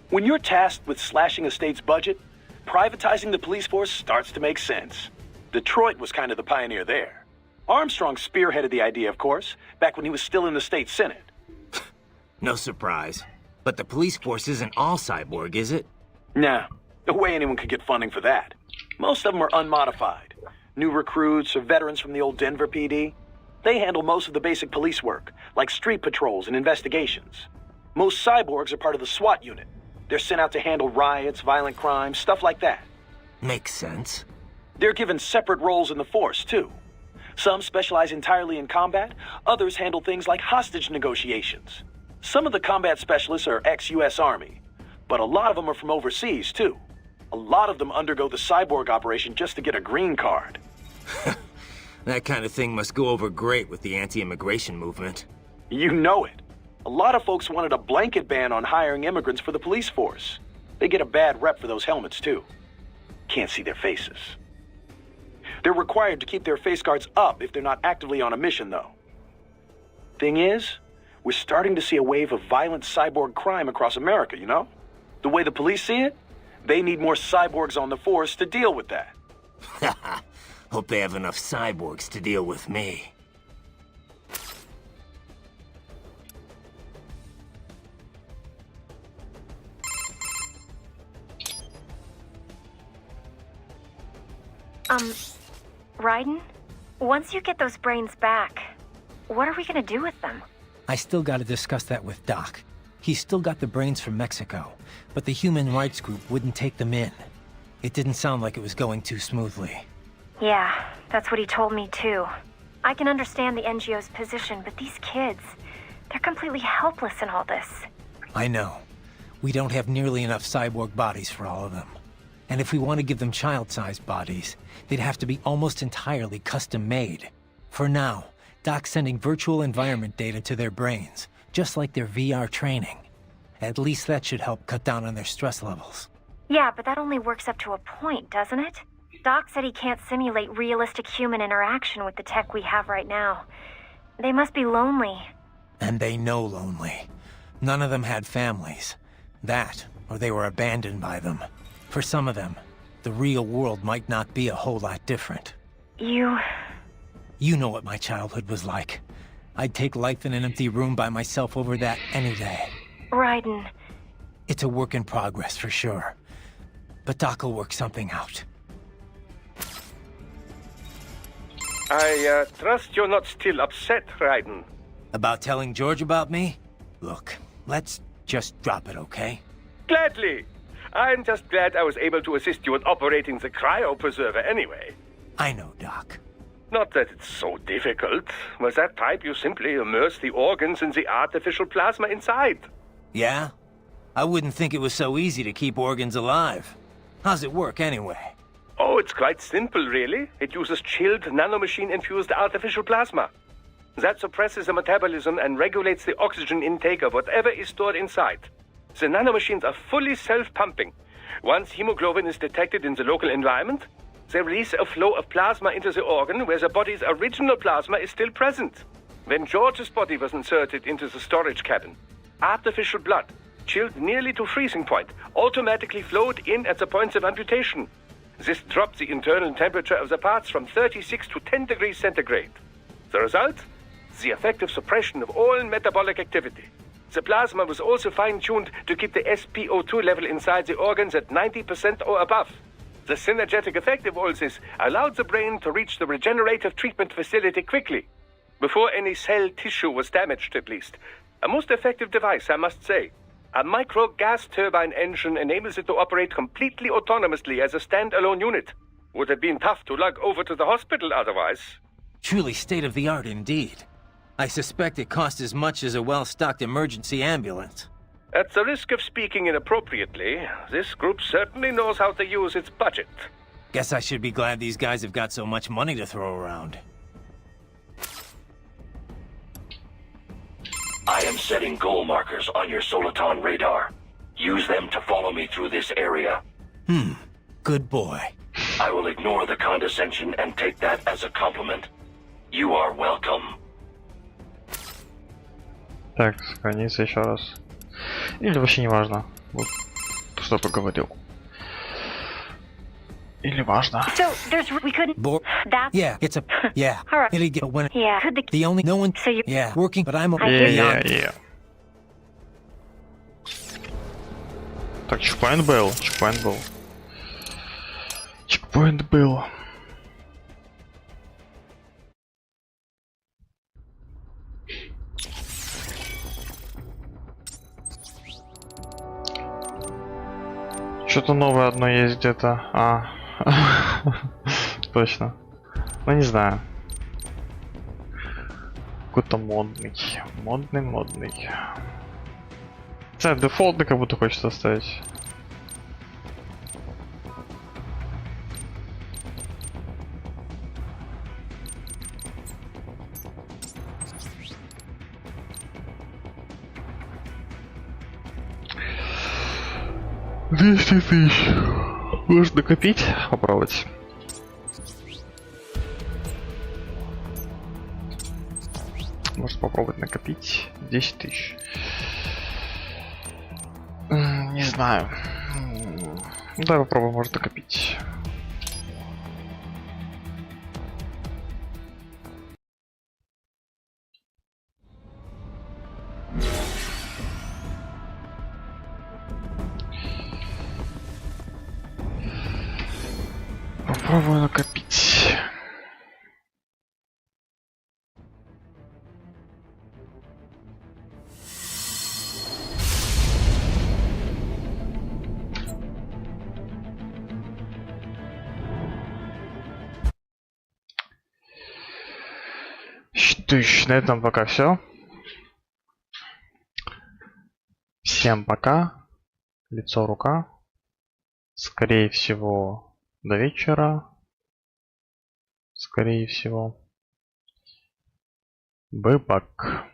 When you're tasked with slashing a state's budget, privatizing the police force starts to make sense. Detroit was kind of the pioneer there. Armstrong spearheaded the idea, of course, back when he was still in the state senate. No surprise. But the police force isn't all cyborg, is it? Nah, no way anyone could get funding for that. Most of them are unmodified. New recruits or veterans from the old Denver PD. They handle most of the basic police work, like street patrols and investigations. Most cyborgs are part of the SWAT unit. They're sent out to handle riots, violent crimes, stuff like that. Makes sense. They're given separate roles in the force, too. Some specialize entirely in combat, others handle things like hostage negotiations. Some of the combat specialists are ex-US Army, but a lot of them are from overseas, too. A lot of them undergo the cyborg operation just to get a green card. That kind of thing must go over great with the anti-immigration movement. You know it. A lot of folks wanted a blanket ban on hiring immigrants for the police force. They get a bad rep for those helmets, too. Can't see their faces. They're required to keep their face guards up if they're not actively on a mission, though. Thing is, we're starting to see a wave of violent cyborg crime across America, you know? The way the police see it, they need more cyborgs on the force to deal with that. Hope they have enough cyborgs to deal with me. Raiden? Once you get those brains back, what are we gonna do with them? I still gotta discuss that with Doc. He's still got the brains from Mexico, but the human rights group wouldn't take them in. It didn't sound like it was going too smoothly. Yeah, that's what he told me too. I can understand the NGO's position, but these kids, they're completely helpless in all this. I know. We don't have nearly enough cyborg bodies for all of them. And if we want to give them child-sized bodies, they'd have to be almost entirely custom-made. For now, Doc's sending virtual environment data to their brains, just like their VR training. At least that should help cut down on their stress levels. Yeah, but that only works up to a point, doesn't it? Doc said he can't simulate realistic human interaction with the tech we have right now. They must be lonely. And they know lonely. None of them had families. That, or they were abandoned by them. For some of them, the real world might not be a whole lot different. You know what my childhood was like. I'd take life in an empty room by myself over that any day. Raiden. It's a work in progress for sure. But Doc will work something out. I trust you're not still upset, Raiden. About telling George about me? Look, let's just drop it, okay? Gladly. I'm just glad I was able to assist you in operating the cryopreserver anyway. I know, Doc. Not that it's so difficult. With that type, you simply immerse the organs in the artificial plasma inside. Yeah? I wouldn't think it was so easy to keep organs alive. How's it work, anyway? Oh, it's quite simple, really. It uses chilled nanomachine-infused artificial plasma. That suppresses the metabolism and regulates the oxygen intake of whatever is stored inside. The nanomachines are fully self-pumping. Once hemoglobin is detected in the local environment, they release a flow of plasma into the organ where the body's original plasma is still present. When George's body was inserted into the storage cabin, artificial blood, chilled nearly to freezing point, automatically flowed in at the points of amputation. This dropped the internal temperature of the parts from 36 to 10 degrees centigrade. The result? The effective suppression of all metabolic activity. The plasma was also fine-tuned to keep the SpO2 level inside the organs at 90% or above. The synergetic effect of all this allowed the brain to reach the regenerative treatment facility quickly, before any cell tissue was damaged at least. A most effective device, I must say. A micro gas turbine engine enables it to operate completely autonomously as a standalone unit. Would have been tough to lug over to the hospital otherwise. Truly state-of-the-art indeed. I suspect it cost as much as a well-stocked emergency ambulance. At the risk of speaking inappropriately, this group certainly knows how to use its budget. Guess I should be glad these guys have got so much money to throw around. I am setting goal markers on your Soliton radar. Use them to follow me through this area. Good boy. I will ignore the condescension and take that as a compliment. You are welcome. Так, сохраниться еще раз. Или вообще не важно. Вот что поговорил. Или важно. So there's we couldn't. That's Yeah, it's a yeah. All right. It'll get when yeah. Could the only no one. So you Yeah, working, but I'm Yeah. beyond. Так, чекпоинт был. Чекпоинт был. Что-то новое одно есть где-то. Точно. Ну не знаю. Какой-то модный. Модный. Дефолтный как будто хочется оставить. Можно накопить, попробовать. Может попробовать накопить 10 тысяч. Не знаю. Давай попробуем, может, накопить. Попробую накопить. На этом пока все. Всем пока. Лицо, рука. Скорее всего, до вечера. Скорее всего. Бэбак.